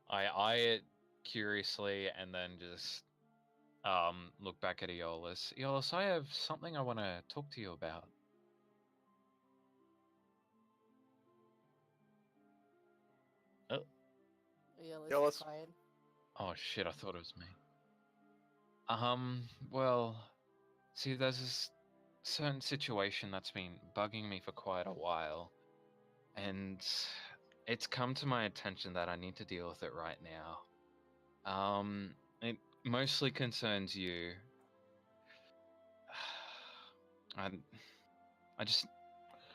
I eye it curiously and then just look back at Aeolus. Aeolus, I have something I want to talk to you about. Yeah, Yeah, let's- quiet. Oh shit, I thought it was me. Well, see, there's this certain situation that's been bugging me for quite a while, and it's come to my attention that I need to deal with it right now. It mostly concerns you.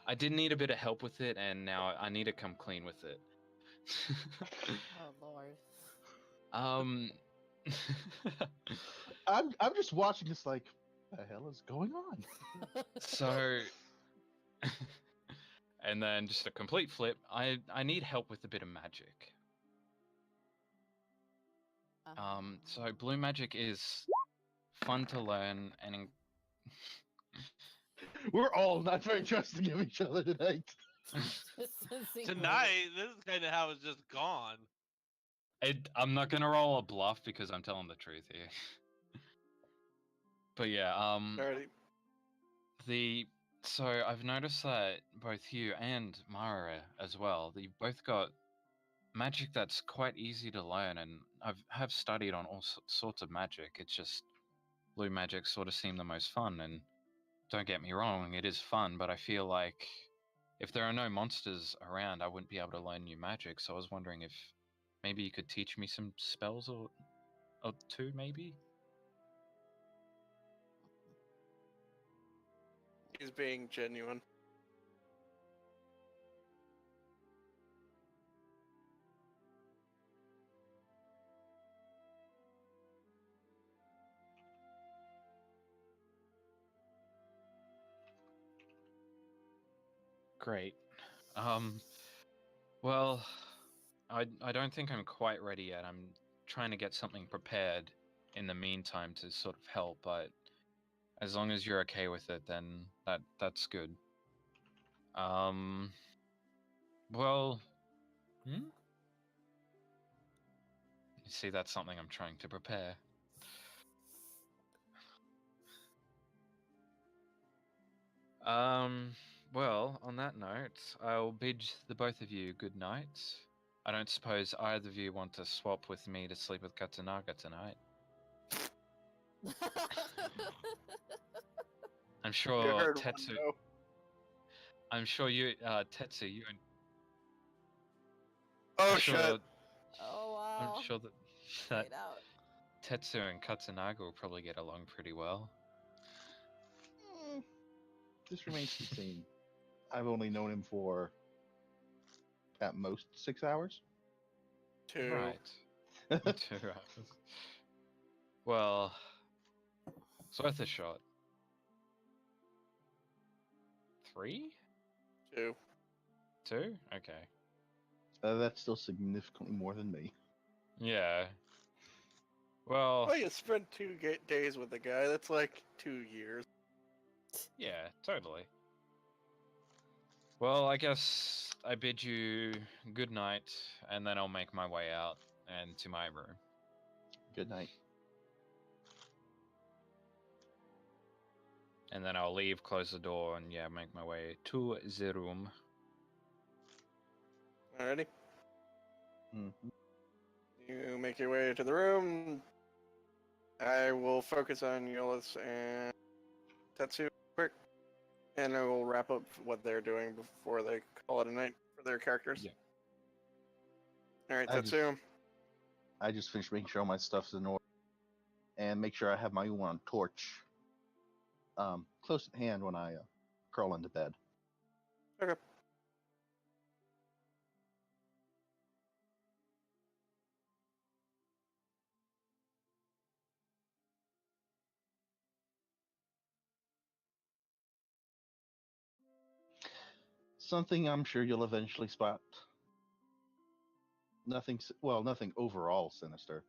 I did need a bit of help with it, and now I need to come clean with it. Oh Lord. um, I'm just watching this like, the hell is going on? so, and then just a complete flip. I need help with a bit of magic. So blue magic is fun to learn and We're all not very trusting of each other tonight. Tonight, this is kind of how it's just gone. I'm not gonna roll a bluff because I'm telling the truth here. But yeah, Alrighty. so I've noticed that both you and Mara as well, that you've both got magic that's quite easy to learn, and have studied on all sorts of magic. It's just blue magic sort of seemed the most fun, and don't get me wrong, it is fun, but I feel like if there are no monsters around, I wouldn't be able to learn new magic. So I was wondering if maybe you could teach me some spells or two, maybe. He's being genuine. Great. Well, I don't think I'm quite ready yet. I'm trying to get something prepared in the meantime to sort of help, but as long as you're okay with it, then that's good. Well, You see, that's something I'm trying to prepare. Well, on that note, I'll bid the both of you good night. I don't suppose either of you want to swap with me to sleep with Katsunaga tonight. I'm You sure heard one Tetsu. no. I'm sure you, Tetsu. You. Oh I'm sure. shit! Oh wow. I'm sure that Say it out. Tetsu and Katsunaga will probably get along pretty well. This remains to be seen. I've only known him for at most 6 hours. 2. Right. 2 hours. Well, it's worth a shot. 3? 2. 2? Okay. That's still significantly more than me. Yeah. Well, Oh, you spent 2 days with the guy. That's like 2 years. yeah, totally. Well, I guess I bid you good night, and then I'll make my way out and to my room. Good night. And then I'll leave, close the door, and yeah, make my way to the room. Alrighty. Mhm. You make your way to the room. I will focus on Yolis and Tetsu quick, and I will wrap up what they're doing before they call it a night for their characters. Yeah. Alright, I just- Tetsu. I just finished making sure all my stuff's in order, and make sure I have my one torch close at hand when I crawl into bed. Okay. Something I'm sure you'll eventually spot. Nothing overall sinister.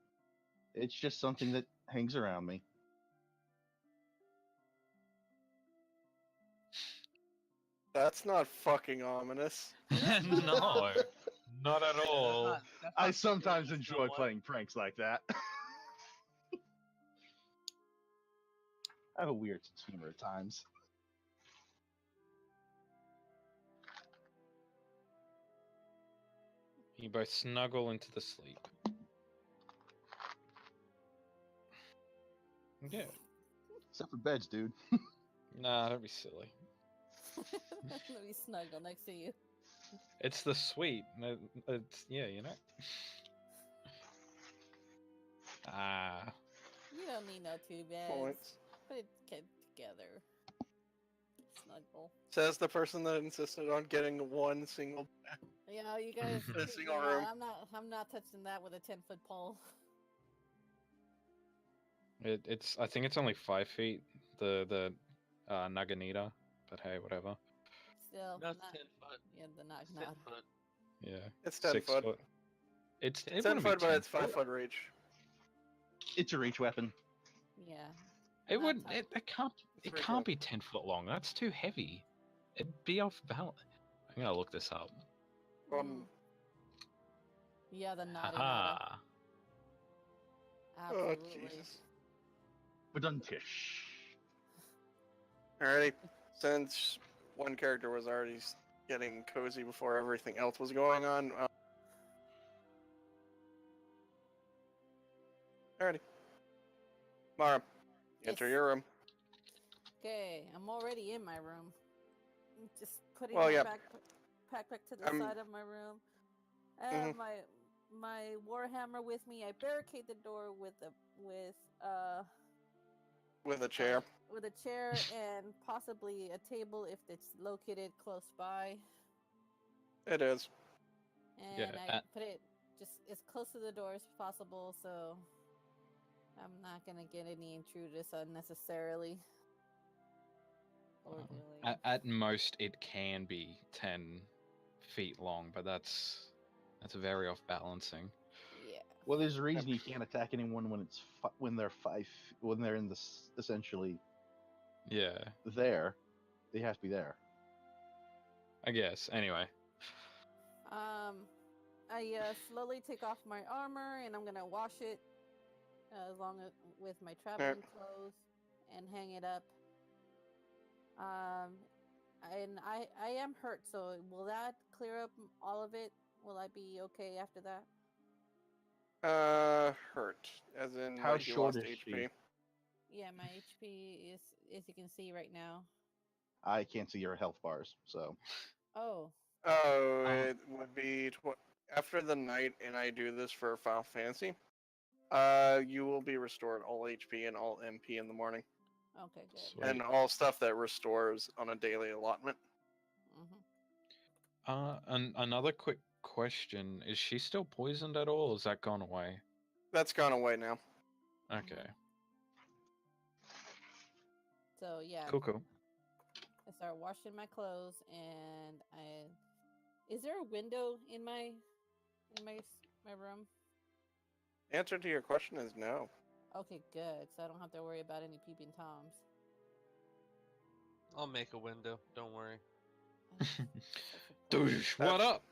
It's just something that hangs around me. That's not fucking ominous. No, not at all. I sometimes enjoy playing pranks like that. I have a weird sense of humor at times. You both snuggle into the sleep. Yeah. Except for beds, dude. Nah, don't be silly. Let me snuggle next to you. It's the sweet. It's, yeah, you know. Ah. You don't need no 2 beds. Points. Put it together. Snuggle. Says the person that insisted on getting one single. Yeah, you guys. In a single yeah, room. I'm not touching that with a 10-foot pole. It's. I think it's only 5 feet. The Naganita, but hey, whatever. Still, That's not. 10 foot. Yeah, the knock 10 knock. foot. Yeah. It's 10 6 foot. It's it 10 wouldn't be foot, but 10 it's 5 foot reach. It's a reach weapon. Yeah. It Not wouldn't. touch- It can't. It's It very can't cool. be 10 foot long. That's too heavy. It'd be off balance. I'm gonna look this up. Yeah, the naughty nada. Haha. Oh, Absolutely. Jesus. Baduntish. Alrighty. Since one character was already getting cozy before everything else was going on. Alrighty. Mara, enter Yes. your room. Okay, I'm already in my room. I'm just putting Well, my yeah. backpack to the I'm- side of my room. I have my warhammer with me. I barricade the door with With a chair. with a chair and possibly a table if it's located close by. It is. And Yeah, I put it just as close to the door as possible, so I'm not gonna get any intruders unnecessarily. Or really. At most, it can be 10 feet long, but that's very off balancing. Yeah. Well, there's a reason you can't attack anyone when it's when they're in this essentially Yeah, there. They have to be there. I guess. Anyway. I slowly take off my armor and I'm gonna wash it along with my traveling clothes and hang it up. And I am hurt, so will that clear up all of it? Will I be okay after that? Hurt, as in How like you short lost is HP. she? Yeah, my HP is, as you can see right now. I can't see your health bars, so Oh, Oh, Um, it would be after the night, and I do this for Final Fantasy. You will be restored all HP and all MP in the morning, okay, good. Sweet. and all stuff that restores on a daily allotment. Mm-hmm. Another quick question: is she still poisoned at all? Or has that gone away? That's gone away now. Okay. So yeah, Cool. I start washing my clothes, and I. Is there a window in my room? Answer to your question is no. Okay, good. So I don't have to worry about any peeping toms. I'll make a window. Don't worry. Douche, what That's- up?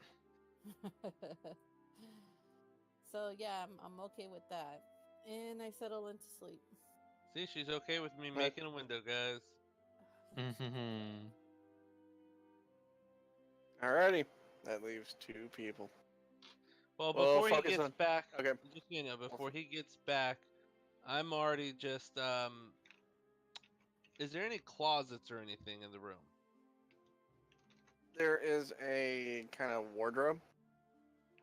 So yeah, I'm okay with that, and I settle into sleep. See, she's okay with me Right. making a window, guys. Mm-hmm. Alrighty, that leaves 2 people. Well, Well, before he focus gets on- back, Okay. just so you know, before he gets back, I'm already just Is there any closets or anything in the room? There is a kind of wardrobe,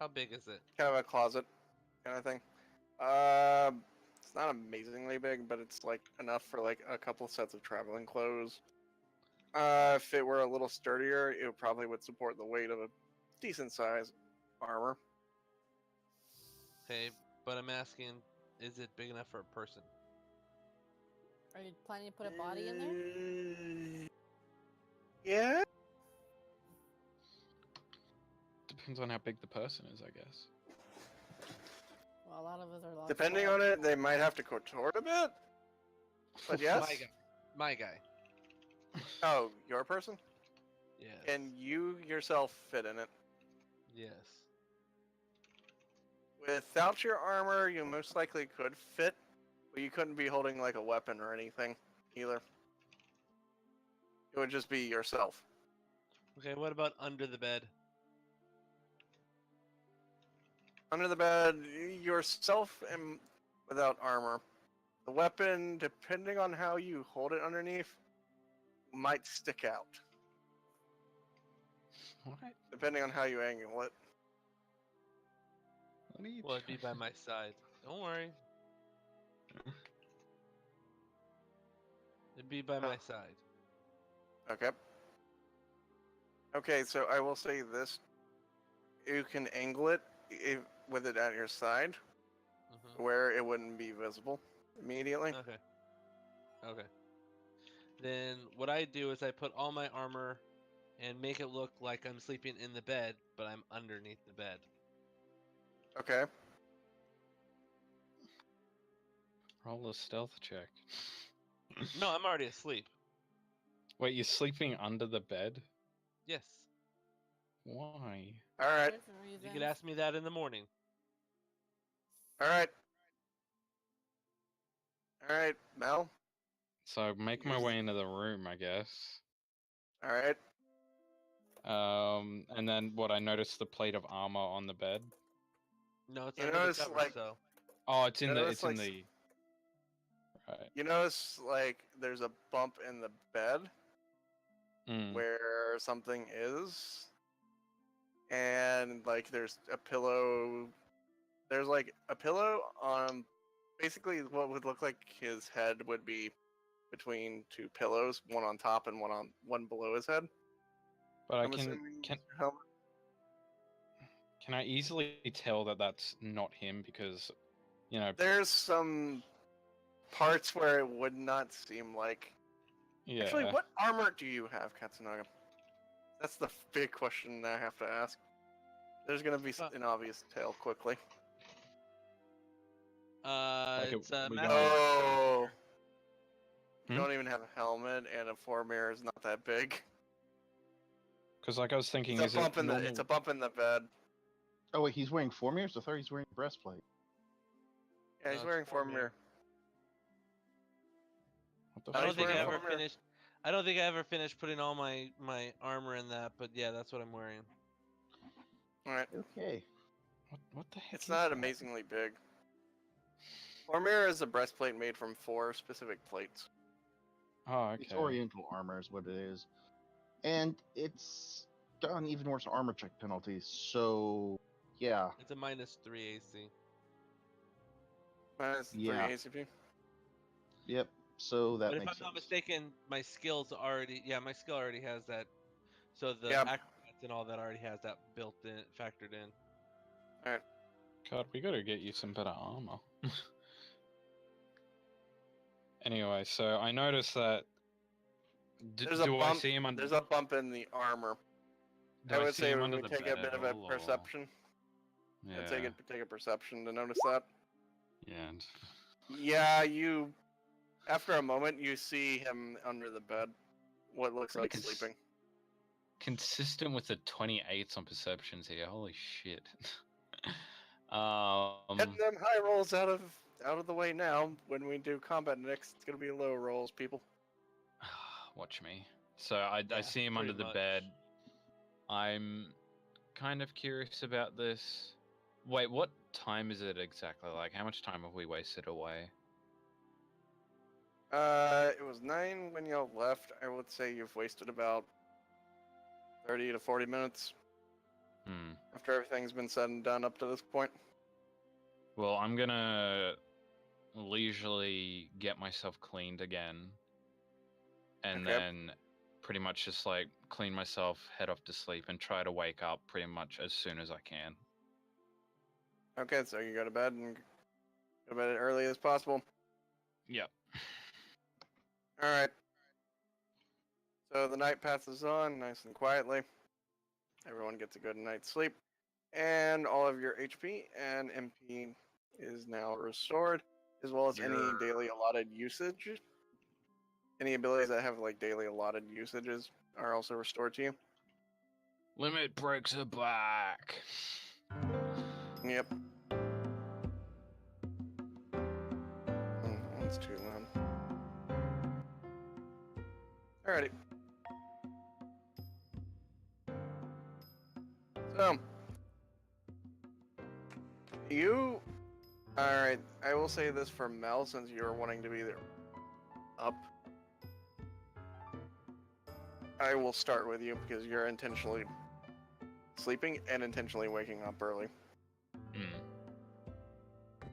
How big is it? kind of a closet, kind of thing. It's not amazingly big, but it's like enough for like a couple sets of traveling clothes. If it were a little sturdier, it probably would support the weight of a decent size armor. Okay, but I'm asking, is it big enough for a person? Are you planning to put a body in there? Yeah. Depends on how big the person is, I guess. Well, a lot of us are lost. Depending on it, they might have to contort a bit. But yes. My guy. My guy. Oh, your person? Yes. Can you yourself fit in it? Yes. Without your armor, you most likely could fit, but you couldn't be holding like a weapon or anything either. It would just be yourself. Okay, what about under the bed? Under the bed, yourself and without armor. The weapon, depending on how you hold it underneath, might stick out. What? Depending on how you angle it. What are you Well, it'd be by trying- my side. Don't worry. It'd be by my side. Okay. Okay, so I will say this. You can angle it with it at your side, Mm-hmm. where it wouldn't be visible immediately. Okay. Okay. Then what I do is I put all my armor and make it look like I'm sleeping in the bed, but I'm underneath the bed. Okay. Roll a stealth check. No, I'm already asleep. Wait, you're sleeping under the bed? Yes. Why? Alright. There's a reason. You could ask me that in the morning. Alright. Alright, Mel. So make my Use- way into the room, I guess. Alright. And then what? I noticed the plate of armor on the bed. No, it's You under notice, the cover, like- so. Oh, it's in the. notice, It's in like, the. Right. You notice, like, there's a bump in the bed Mm. where something is. And, like, there's a pillow. There's, like, a pillow on. Basically, what would look like his head would be between 2 pillows, one on top and one below his head. But I I'm can assuming can it's your helmet. can I easily tell that that's not him because, you know, There's some parts where it would not seem like. yeah. Actually, what armor do you have, Katsunaga? That's the big question I have to ask. There's gonna be an obvious tail quickly. Like It's we master. gonna- Oh, you Hmm? don't even have a helmet, and a foremirror is not that big. Because like I was thinking, It's is a bump it in the. normal? It's a bump in the bed. Oh wait, he's wearing Formir's? I thought he's wearing breastplate. Yeah, he's No, it's wearing Formir. Formir. What the I Oh, don't he's think I wearing ever Formir. finished. I don't think I ever finished putting all my armor in that, but yeah, that's what I'm wearing. Alright. Okay. What the heck It's is not that? amazingly big. Formir is a breastplate made from 4 specific plates. Oh, okay. It's Oriental armor is what it is. And it's got an even worse armor check penalty, so yeah. It's a -3 AC. Minus 3 Yeah. ACP. Yep. So that But if makes I'm not sense. mistaken, my skills already. Yeah, my skill already has that. So the Yeah. acrobats and all that already has that built in, factored in. God, we gotta get you some better armor. Anyway, so I noticed that. There's a Do bump. I see him under? There's a bump in the armor. Do I I would see say him we under would the take bed a bit at of a all, or- perception. Yeah. I'd take a perception to notice that. Yeah. Yeah, you. After a moment, you see him under the bed. What looks like Pretty sleeping. Consistent with the 28s on perceptions here. Holy shit. Getting them high rolls out of the way now. When we do combat next, it's gonna be low rolls, people. Watch me. So I Yeah, see him under pretty the much. bed. I'm kind of curious about this. Wait, what time is it exactly? Like, how much time have we wasted away? It was 9 when y'all left. I would say you've wasted about 30 to 40 minutes Hmm. after everything's been said and done up to this point. Well, I'm gonna leisurely get myself cleaned again. And Okay. then pretty much just like clean myself, head off to sleep, and try to wake up pretty much as soon as I can. Okay, so you go to bed and go to bed as early as possible. Yep. Alright. So the night passes on nice and quietly. Everyone gets a good night's sleep. And all of your HP and MP is now restored, as well as any daily allotted usage. Any abilities that have like daily allotted usages are also restored to you. Limit breaks are back. Yep. That's too loud. Alrighty. So, you. Alright, I will say this for Mel since you're wanting to be there. Up. I will start with you because you're intentionally sleeping and intentionally waking up early. Hmm.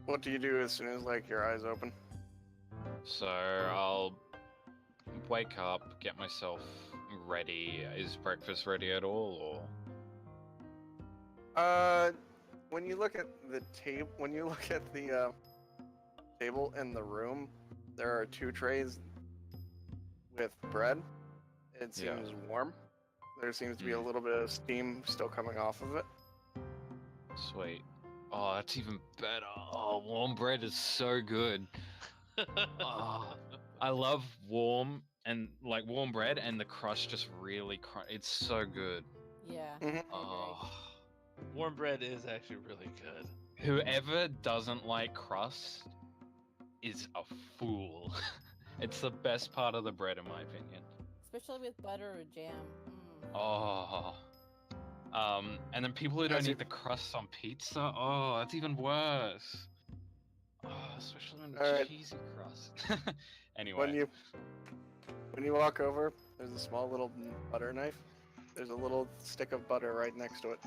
What do you do as soon as like your eyes open? So I'll wake up, get myself ready. Is breakfast ready at all, or? When you look at the table in the room, there are 2 trays with bread. It Yeah. seems warm. There seems to be a little bit of steam still coming off of it. Sweet. Oh, that's even better. Oh, warm bread is so good. Oh, I love warm bread, and the crust just really it's so good. Yeah. Mhm. I agree. Oh, Warm bread is actually really good. whoever doesn't like crust is a fool. It's the best part of the bread, in my opinion. Especially with butter or jam. Oh. And then people who don't eat the crust on pizza, oh, that's even worse. Oh, especially when it's Alright. cheesy crust. Anyway. When you walk over, there's a small little butter knife. There's a little stick of butter right next to it.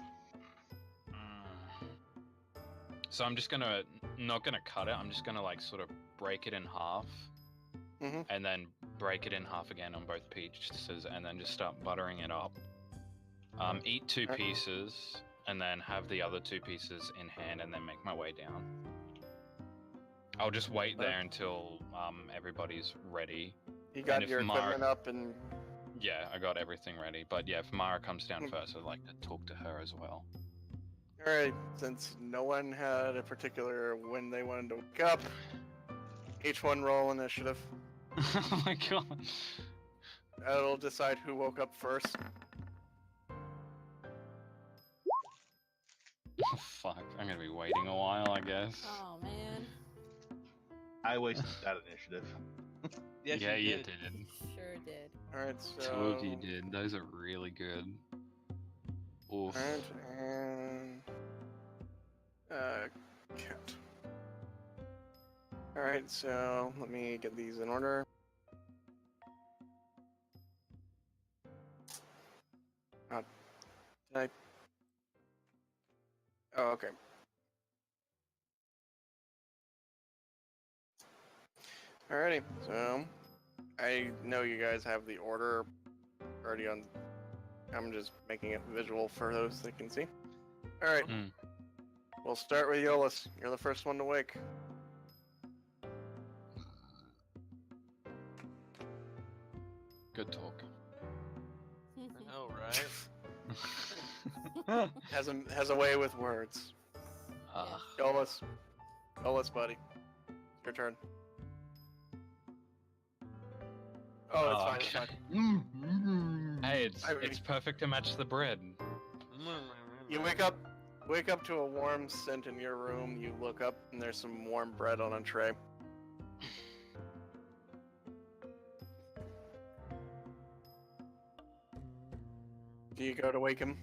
So I'm just not gonna cut it, I'm just gonna like sort of break it in half. Mhm. And then break it in half again on both pieces, and then just start buttering it up. Eat 2 Alright. pieces, and then have the other 2 pieces in hand, and then make my way down. I'll just wait there until everybody's ready. You got if your Mara- equipment up and Yeah, I got everything ready. But yeah, if Mara comes down first, I'd like to talk to her as well. alright, since no one had a particular when they wanted to wake up, each one roll initiative. Oh my god. That'll decide who woke up first. Fuck, I'm gonna be waiting a while, I guess. Oh man. I wasted that initiative. Yes, yeah, you you did. did. Sure did. Alright, so. Two of you did. Those are really good. Oof. Alright, and. Cat. Alright, so let me get these in order. Did I? Oh, okay. Alrighty, so I know you guys have the order already on. I'm just making it visual for those that can see. Alright, we'll start with Yolis. You're the first one to wake. Good talk. I know, right? Has a way with words. Yolis, buddy, it's your turn. Oh, it's fine. It's okay. fine. Hey, I mean- it's perfect to match the bread. You wake up to a warm scent in your room. You look up and there's some warm bread on a tray. Do you go to wake him?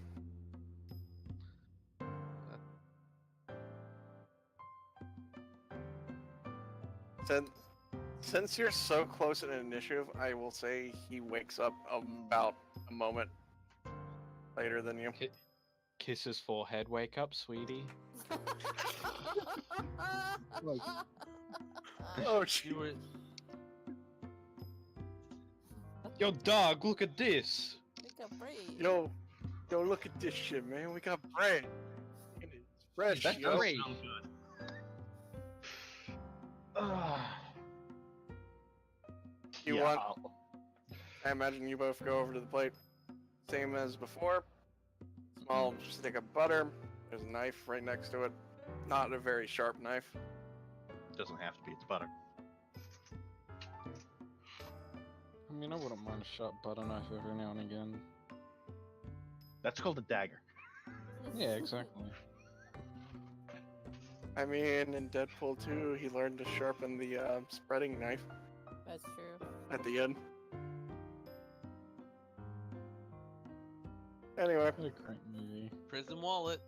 Since you're so close in initiative, I will say he wakes up about a moment later than you. Kiss his forehead. Wake up, sweetie. Like- Oh, You were. Yo, dog, look at this. Pick up bread. yo, look at this shit, man. We got bread. And it's fresh, That yo. does Great. sound good. Ah, You yeah, want? I'll- I imagine you both go over to the plate, same as before. Small stick of butter. There's a knife right next to it. Not a very sharp knife. doesn't have to be. It's butter. I mean, I wouldn't mind a sharp butter knife every now and again. That's called a dagger. Yeah, exactly. I mean, in Deadpool 2, he learned to sharpen the spreading knife That's true. at the end. Anyway, What a great movie. Prison wallet.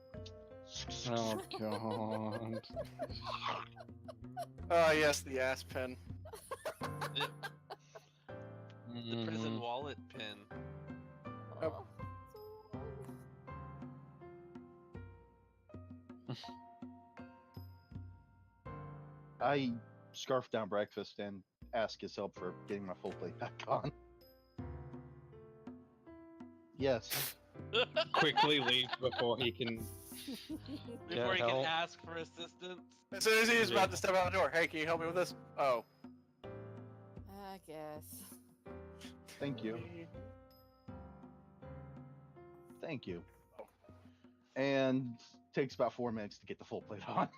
Oh god. oh yes, the ass pen. The prison Mhm. wallet pin. Yep. Oh, I scarf down breakfast and ask his help for getting my full plate back on. Yes. Quickly leave before he can. Before he help. can ask for assistance. As soon as he's Yeah. about to step out the door, hey, can you help me with this? Oh. I guess. Thank you. Thank you. And takes about 4 minutes to get the full plate on.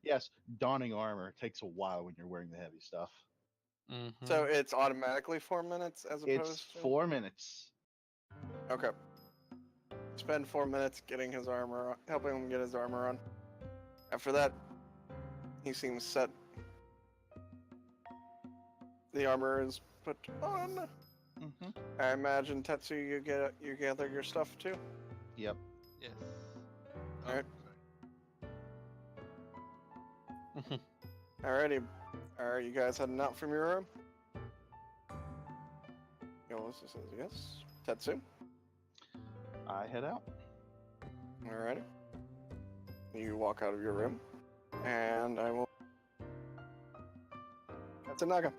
Yes, donning armor takes a while when you're wearing the heavy stuff. Mhm. So it's automatically 4 minutes as opposed It's to 4 minutes. Okay. Spend 4 minutes getting his armor on, helping him get his armor on. After that, he seems set. The armor is put on. Mm-hmm. I imagine Tetsu, you gather your stuff too. Yep. Yes. Alright. Mhm. Alrighty. Are you guys heading out from your room? Yolissa says yes. Tetsu. I head out. Alrighty. You walk out of your room, and I will. Katsunaga.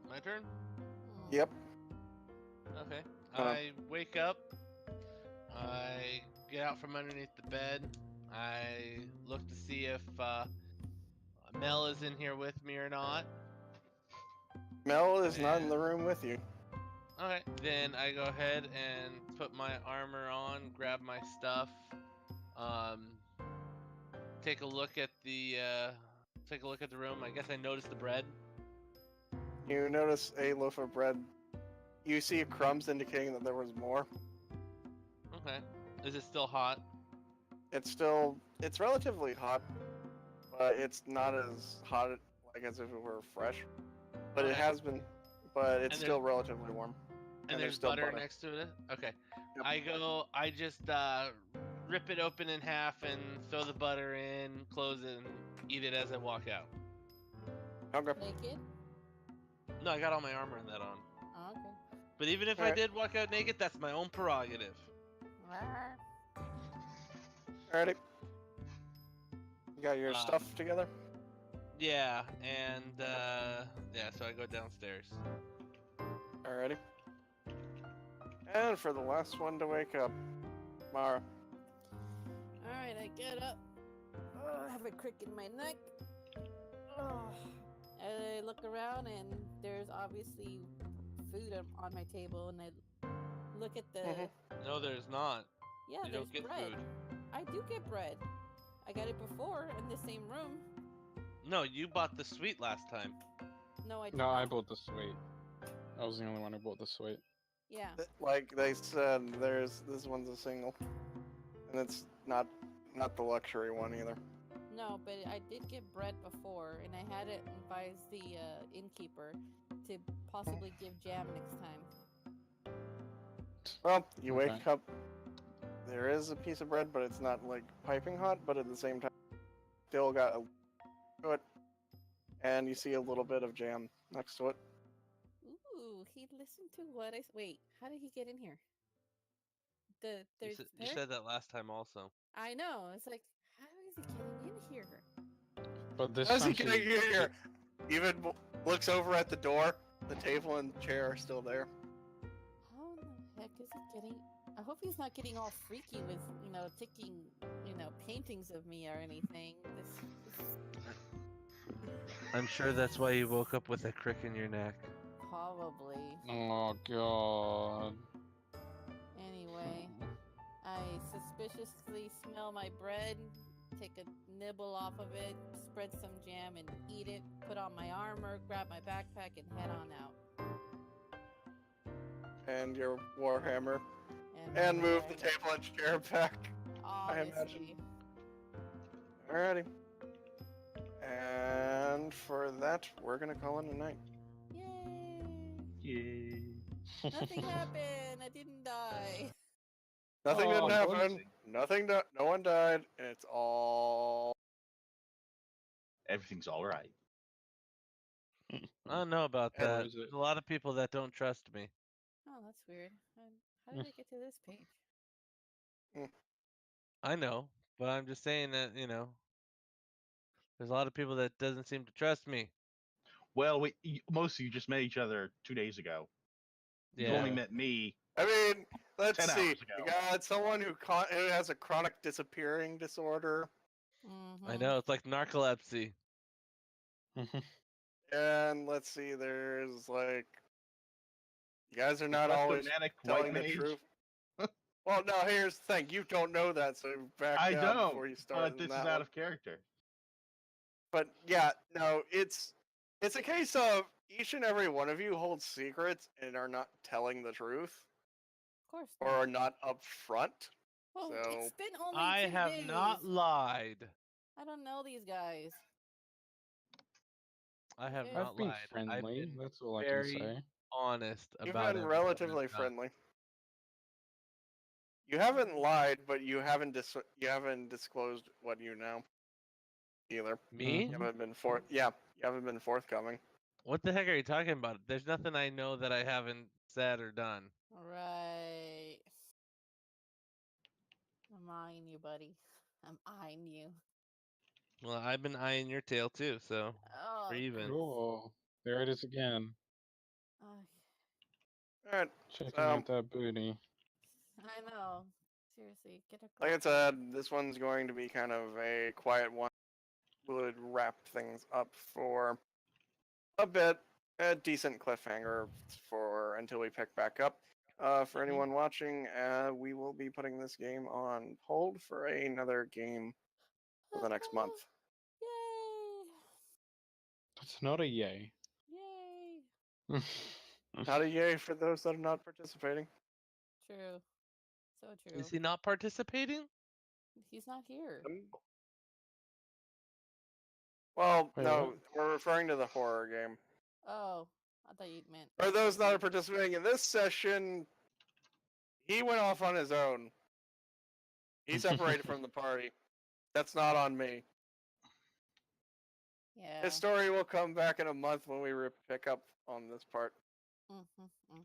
My turn? Yep. Okay. Uh-huh. I wake up. I get out from underneath the bed. I look to see if Mel is in here with me or not. Mel is not in the room with you. Okay, then I go ahead and put my armor on, grab my stuff, take a look at the room. I guess I noticed the bread. You notice a loaf of bread. You see crumbs indicating that there was more. Okay, Is it still hot? It's relatively hot, but it's not as hot like as if it were fresh. But it Okay. has been, but it's And still relatively warm. And there's there's still butter butter. next to it? Okay. Yep. I just rip it open in half and throw the butter in, close it, and eat it as I walk out. Okay. Naked? No, I got all my armor and that on. Oh, okay. But even if I Alright. did walk out naked, that's my own prerogative. Ah. Alrighty. You got your Um, stuff together? Yeah, and yeah, so I go downstairs. Alrighty. And for the last one to wake up, Mara. Alright, I get up. Oh, I have a crick in my neck. Oh. I look around and there's obviously food on my table, and I look at the. Mhm. No, there's not. Yeah, You there's don't get bread. food. I do get bread. I got it before in the same room. No, you bought the sweet last time. No, I did No, not. I bought the sweet. I was the only one who bought the sweet. Yeah. Like they said, this one's a single, and it's not the luxury one either. No, but I did get bread before, and I had it advise the innkeeper to possibly give jam next time. Well, you Okay. wake up. There is a piece of bread, but it's not like piping hot. But at the same time, still got a to it, and you see a little bit of jam next to it. Ooh, he listened to what I wait. How did he get in here? You, There's you said that last time also. I know. It's like, how is he getting in here? But this As he time getting here, even looks over at the door. The table and chair are still there. How in the heck is he getting? I hope he's not getting all freaky with taking paintings of me or anything. This I'm sure that's why you woke up with a crick in your neck. probably. Oh god. Anyway, I suspiciously smell my bread, take a nibble off of it, spread some jam and eat it, put on my armor, grab my backpack, and head on out. And your warhammer, my and move warhammer, the table and chair back. I imagine. obviously. Alrighty. And for that, we're gonna call it a night. Yay! Yay. Nothing happened. I didn't die. Nothing didn't Oh, happen. No one died, and it's all. Everything's all right. I don't know about And that. is it? There's a lot of people that don't trust me. Oh, that's weird. How did I get to this page? I know, but I'm just saying that, there's a lot of people that doesn't seem to trust me. Well, most of you just met each other 2 days ago. You've Yeah. only met me. I mean, let's 10 see. hours ago. You got someone who has a chronic disappearing disorder, I know, it's like narcolepsy. and let's see. There's like, you guys are not always Kleptomatic telling white the mage. truth. Well, no. Here's the thing. You don't know that, so back I down don't, before you start. but this is out of character. But yeah, no, it's a case of each and every one of you hold secrets and are not telling the truth Of course. or are not upfront. Well, so- it's been only I 2 have days. not lied. I don't know these guys. I have Okay. not I've been lied. I've friendly. been That's all I can very say. honest You've about been everything relatively I've done. friendly. You haven't lied, but you haven't disclosed what you know either. Me? You haven't been you haven't been forthcoming. What the heck are you talking about? There's nothing I know that I haven't said or done. Right. I'm eyeing you, buddy. I'm eyeing you. Well, I've been eyeing your tail too, so Oh, we're even. Oh, there it is again. uh, Alright, Checking out that booty. I know. Seriously, get a like I grip. said, this one's going to be kind of a quiet one. Would wrap things up for a bit, a decent cliffhanger for until we pick back up. For anyone watching, we will be putting this game on hold for another game for the next month. Yay! That's not a yay. Yay! Not a yay for those that are not participating. True. So true. Is he not participating? He's not here. Well, Wait, no, what? we're referring to the horror game. Oh, I thought you meant. For those not participating in this session, he went off on his own. He separated from the party. That's not on me. Yeah. His story will come back in a month when we pick up on this part. Mm-hmm.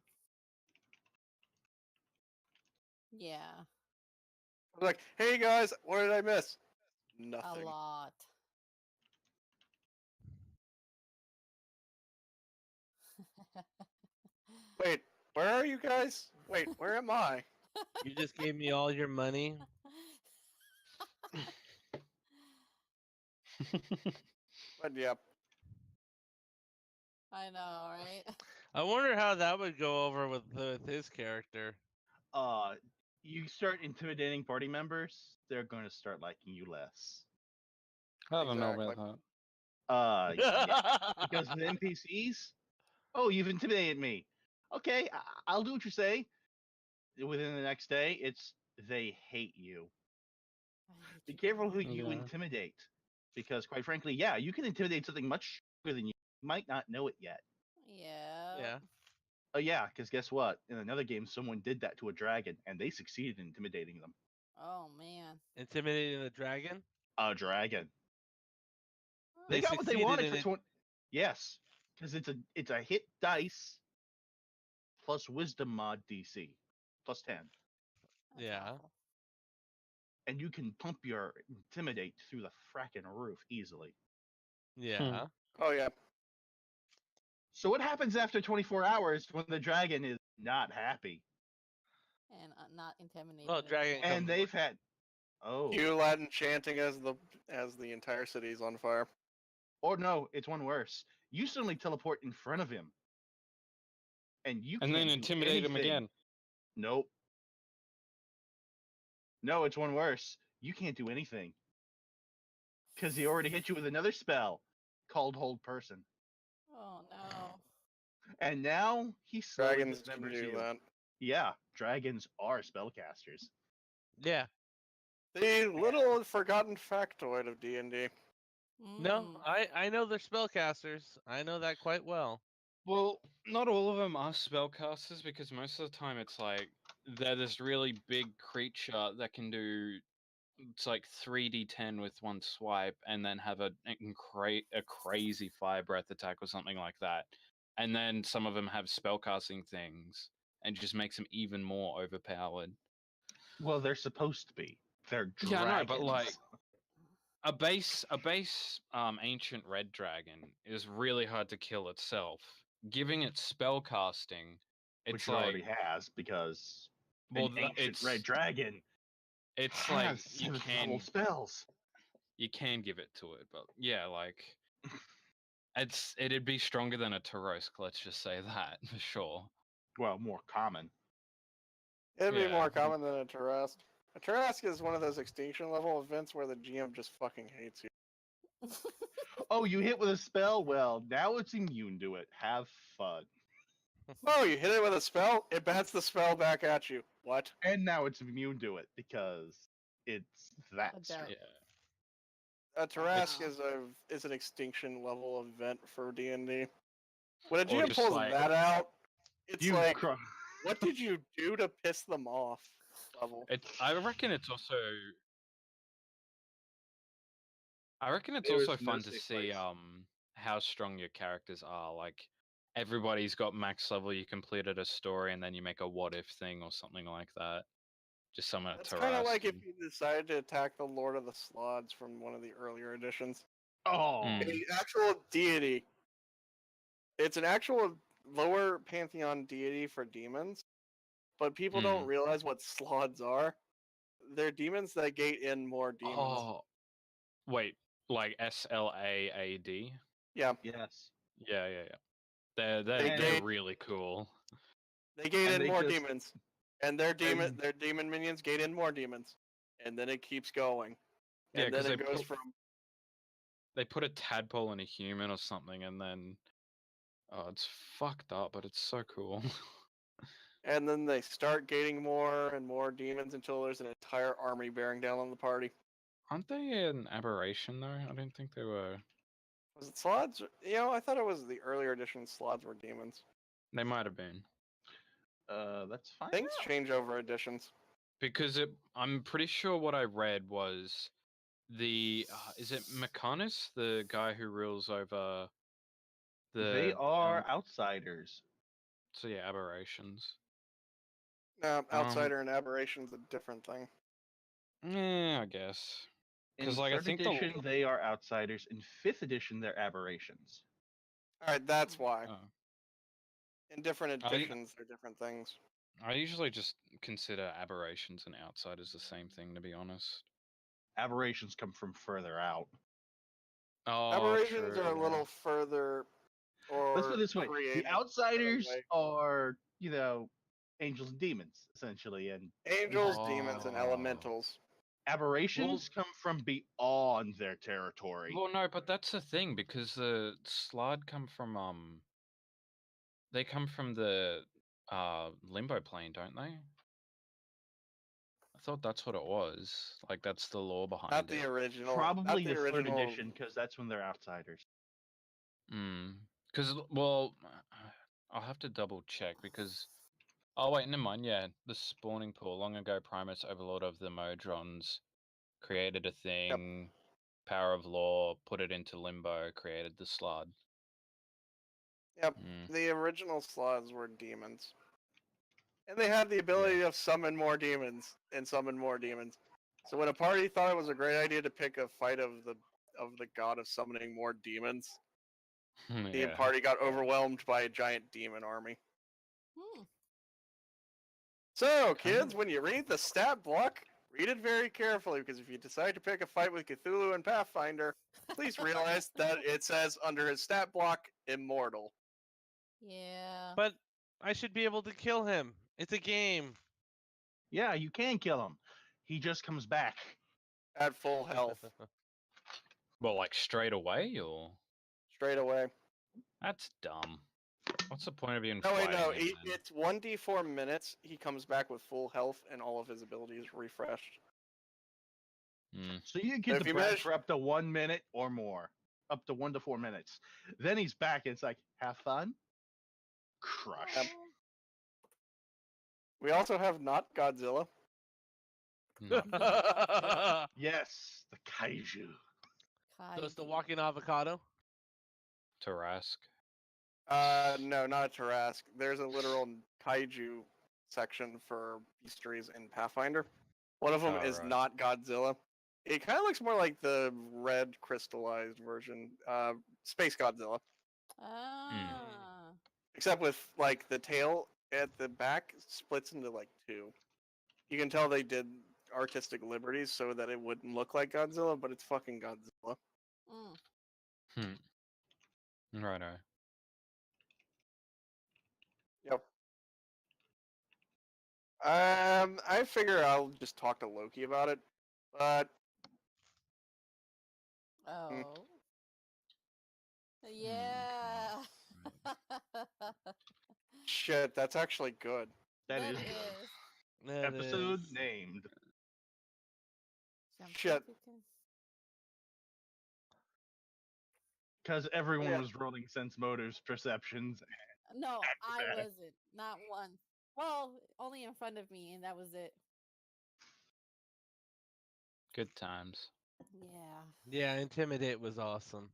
Yeah. I'm like, hey guys, what did I miss? A Nothing. lot. Wait, where are you guys? Wait, where am I? You just gave me all your money. But yeah, I know, right? I wonder how that would go over with his character. You start intimidating party members, they're going to start liking you less. I don't know Exactly. about that. Yeah, because with NPCs, oh, you've intimidated me. Okay, I'll do what you say. Within the next day, it's they hate you. I hate Be you careful guys. who you Yeah. intimidate, because quite frankly, yeah, you can intimidate something much stronger than you. You might not know it yet. Yeah. Yeah. Oh yeah, because guess what? In another game, someone did that to a dragon, and they succeeded in intimidating them. Oh man. Intimidating the dragon? A dragon. They They got what they succeeded wanted in for it. 20. Yes, because it's a hit dice plus wisdom mod DC plus 10, That's Yeah. awful. and you can pump your intimidate through the fracking roof easily. Yeah. oh yeah. So what happens after 24 hours when the dragon is not happy? And not intimidated. Well, dragon anymore. And they've had Hugh Latin chanting as the entire city's on fire. or no, it's one worse. You suddenly teleport in front of him, and you And can't then do intimidate him anything. again. Nope. No, it's one worse. You can't do anything because he already hit you with another spell called Hold Person, Oh no. and now he slowly Dragons can dismembers do you. that. Yeah, dragons are spellcasters. Yeah. The little forgotten factoid of D&D. No, Mm. I know they're spellcasters. I know that quite well. Well, not all of them are spellcasters because most of the time it's like they're this really big creature that can do it's like 3d10 with one swipe and then have a crazy fire breath attack or something like that. And then some of them have spellcasting things and just makes them even more overpowered. Well, they're supposed to be. They're dragons. Yeah, I know, but like a base ancient red dragon is really hard to kill itself. Giving it spellcasting, which it's it like already has because well, an ancient red dragon it's has like you 7th can level spells. give it to it, but yeah, like it'd be stronger than a Tarosk, let's just say that for sure. Well, more common. It'd be Yeah. more common than a Tarask. A Tarask is one of those extinction level events where the GM just fucking hates you. Oh, you hit with a spell? Well, now it's immune to it. Have fun. Oh, you hit it with a spell? It bats the spell back at you. What? And now it's immune to it because it's that A strong. dart. Yeah. A Tarask Wow. is an extinction level event for D&D. When a Or GM just pulls like- that out, it's You like, cry. what did you do to piss them off? Level. I reckon it's also There is no fun to safe see place. how strong your characters are. Like everybody's got max level, you completed a story and then you make a what if thing or something like that. Just summon a That's kind of Tarask like if and- you decided to attack the Lord of the Slods from one of the earlier editions. Oh, Mm. An actual deity. It's an actual lower pantheon deity for demons, but people don't realize what Slods are. They're demons that gate in more demons. Oh, wait, like Slaad? Yeah, yes. Yeah. They're They they're gate- really cool. they gate And in they more just- demons, and their demon minions gate in more demons, and then it keeps going, Yeah, and then 'cause it they goes put- from They put a tadpole in a human or something, and then it's fucked up, but it's so cool. And then they start gating more and more demons until there's an entire army bearing down on the party. Aren't they an aberration though? I didn't think they were. Was it Slods? I thought it was the earlier edition Slods were demons. They might have been. Let's find Things out. change over editions. Because I'm pretty sure what I read was the is it Mechanis, the guy who rules over the They are outsiders. so yeah, aberrations. Outsider and Aberration's a different thing. Yeah, I guess. In 'Cause, like, I third think edition, they are outsiders. In fifth edition, they're aberrations. Alright, that's why. Oh. In different editions, they're different things. I usually just consider aberrations and outsiders the same thing, to be honest. Aberrations come from further out. Oh, Aberrations true. are a little further or Let's put it this way: created the outsiders away. are, angels and demons, essentially, and Angels, demons, and Oh. elementals. aberrations come from beyond their territory. Well, no, but that's the thing because the Slod come from they come from the limbo plane, don't they? I thought that's what it was. Like that's the lore behind Not the it. original. Probably not the third original. edition, because that's when they're outsiders. Because well, I'll have to double check because. Oh wait, never mind. Yeah, the spawning pool. Long ago, Primus, overlord of the Modrons, created a thing. Power of law, put it into limbo, created the Slod. Yep. The original Sloths were demons. And they had the ability to summon more demons and summon more demons. So when a party thought it was a great idea to pick a fight of the god of summoning more demons, the Yeah. party got overwhelmed by a giant demon army. Hmm. So, kids, when you read the stat block, read it very carefully, because if you decide to pick a fight with Cthulhu and Pathfinder, please realize that it says under his stat block, immortal. Yeah. But I should be able to kill him. It's a game. Yeah, you can kill him. He just comes back. At full health. Well, like straight away, or Straight away. that's dumb. What's the point of even No, wait, fighting no. him then? It's 1d4 minutes. He comes back with full health and all of his abilities refreshed. So you If get the you brand manage- for up to 1 minute or more. Up to 1 to 4 minutes. Then he's back and it's like, have fun? Crush. Yep. We also have not Godzilla. So Yes, the kaiju. it's the walking avocado. Tarask. No, not a Tarask. There's a literal kaiju section for beastries in Pathfinder. One of them Oh, is right. not Godzilla. It kind of looks more like the red crystallized version, Space Godzilla. Ah. Except with like the tail at the back splits into like two. You can tell they did artistic liberties so that it wouldn't look like Godzilla, but it's fucking Godzilla. Righto. Yep. I figure I'll just talk to Loki about it, but Oh. Yeah. shit, that's actually good. That is That episode is- named. Shit. Because everyone Yeah. was rolling sense motives, perceptions. No, I that. wasn't. Not one. Well, only in front of me, and that was it. Good times. Yeah. Yeah, Intimidate was awesome.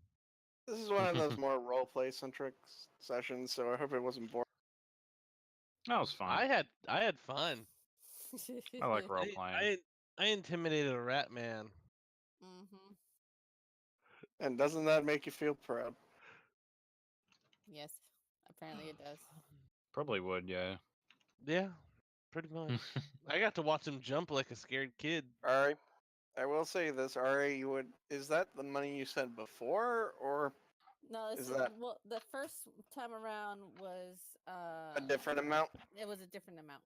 This is one of those more roleplay centric sessions, so I hope it wasn't boring. That was fun. I had fun. I like role playing. I intimidated a rat man. Mm-hmm. And doesn't that make you feel proud? Yes. Apparently it does. Probably would, yeah. Yeah, pretty much. I got to watch him jump like a scared kid. Ari, I will say this, Ari, is that the money you sent before, or No, Is it's that- well. The first time around was a different amount? It was a different amount.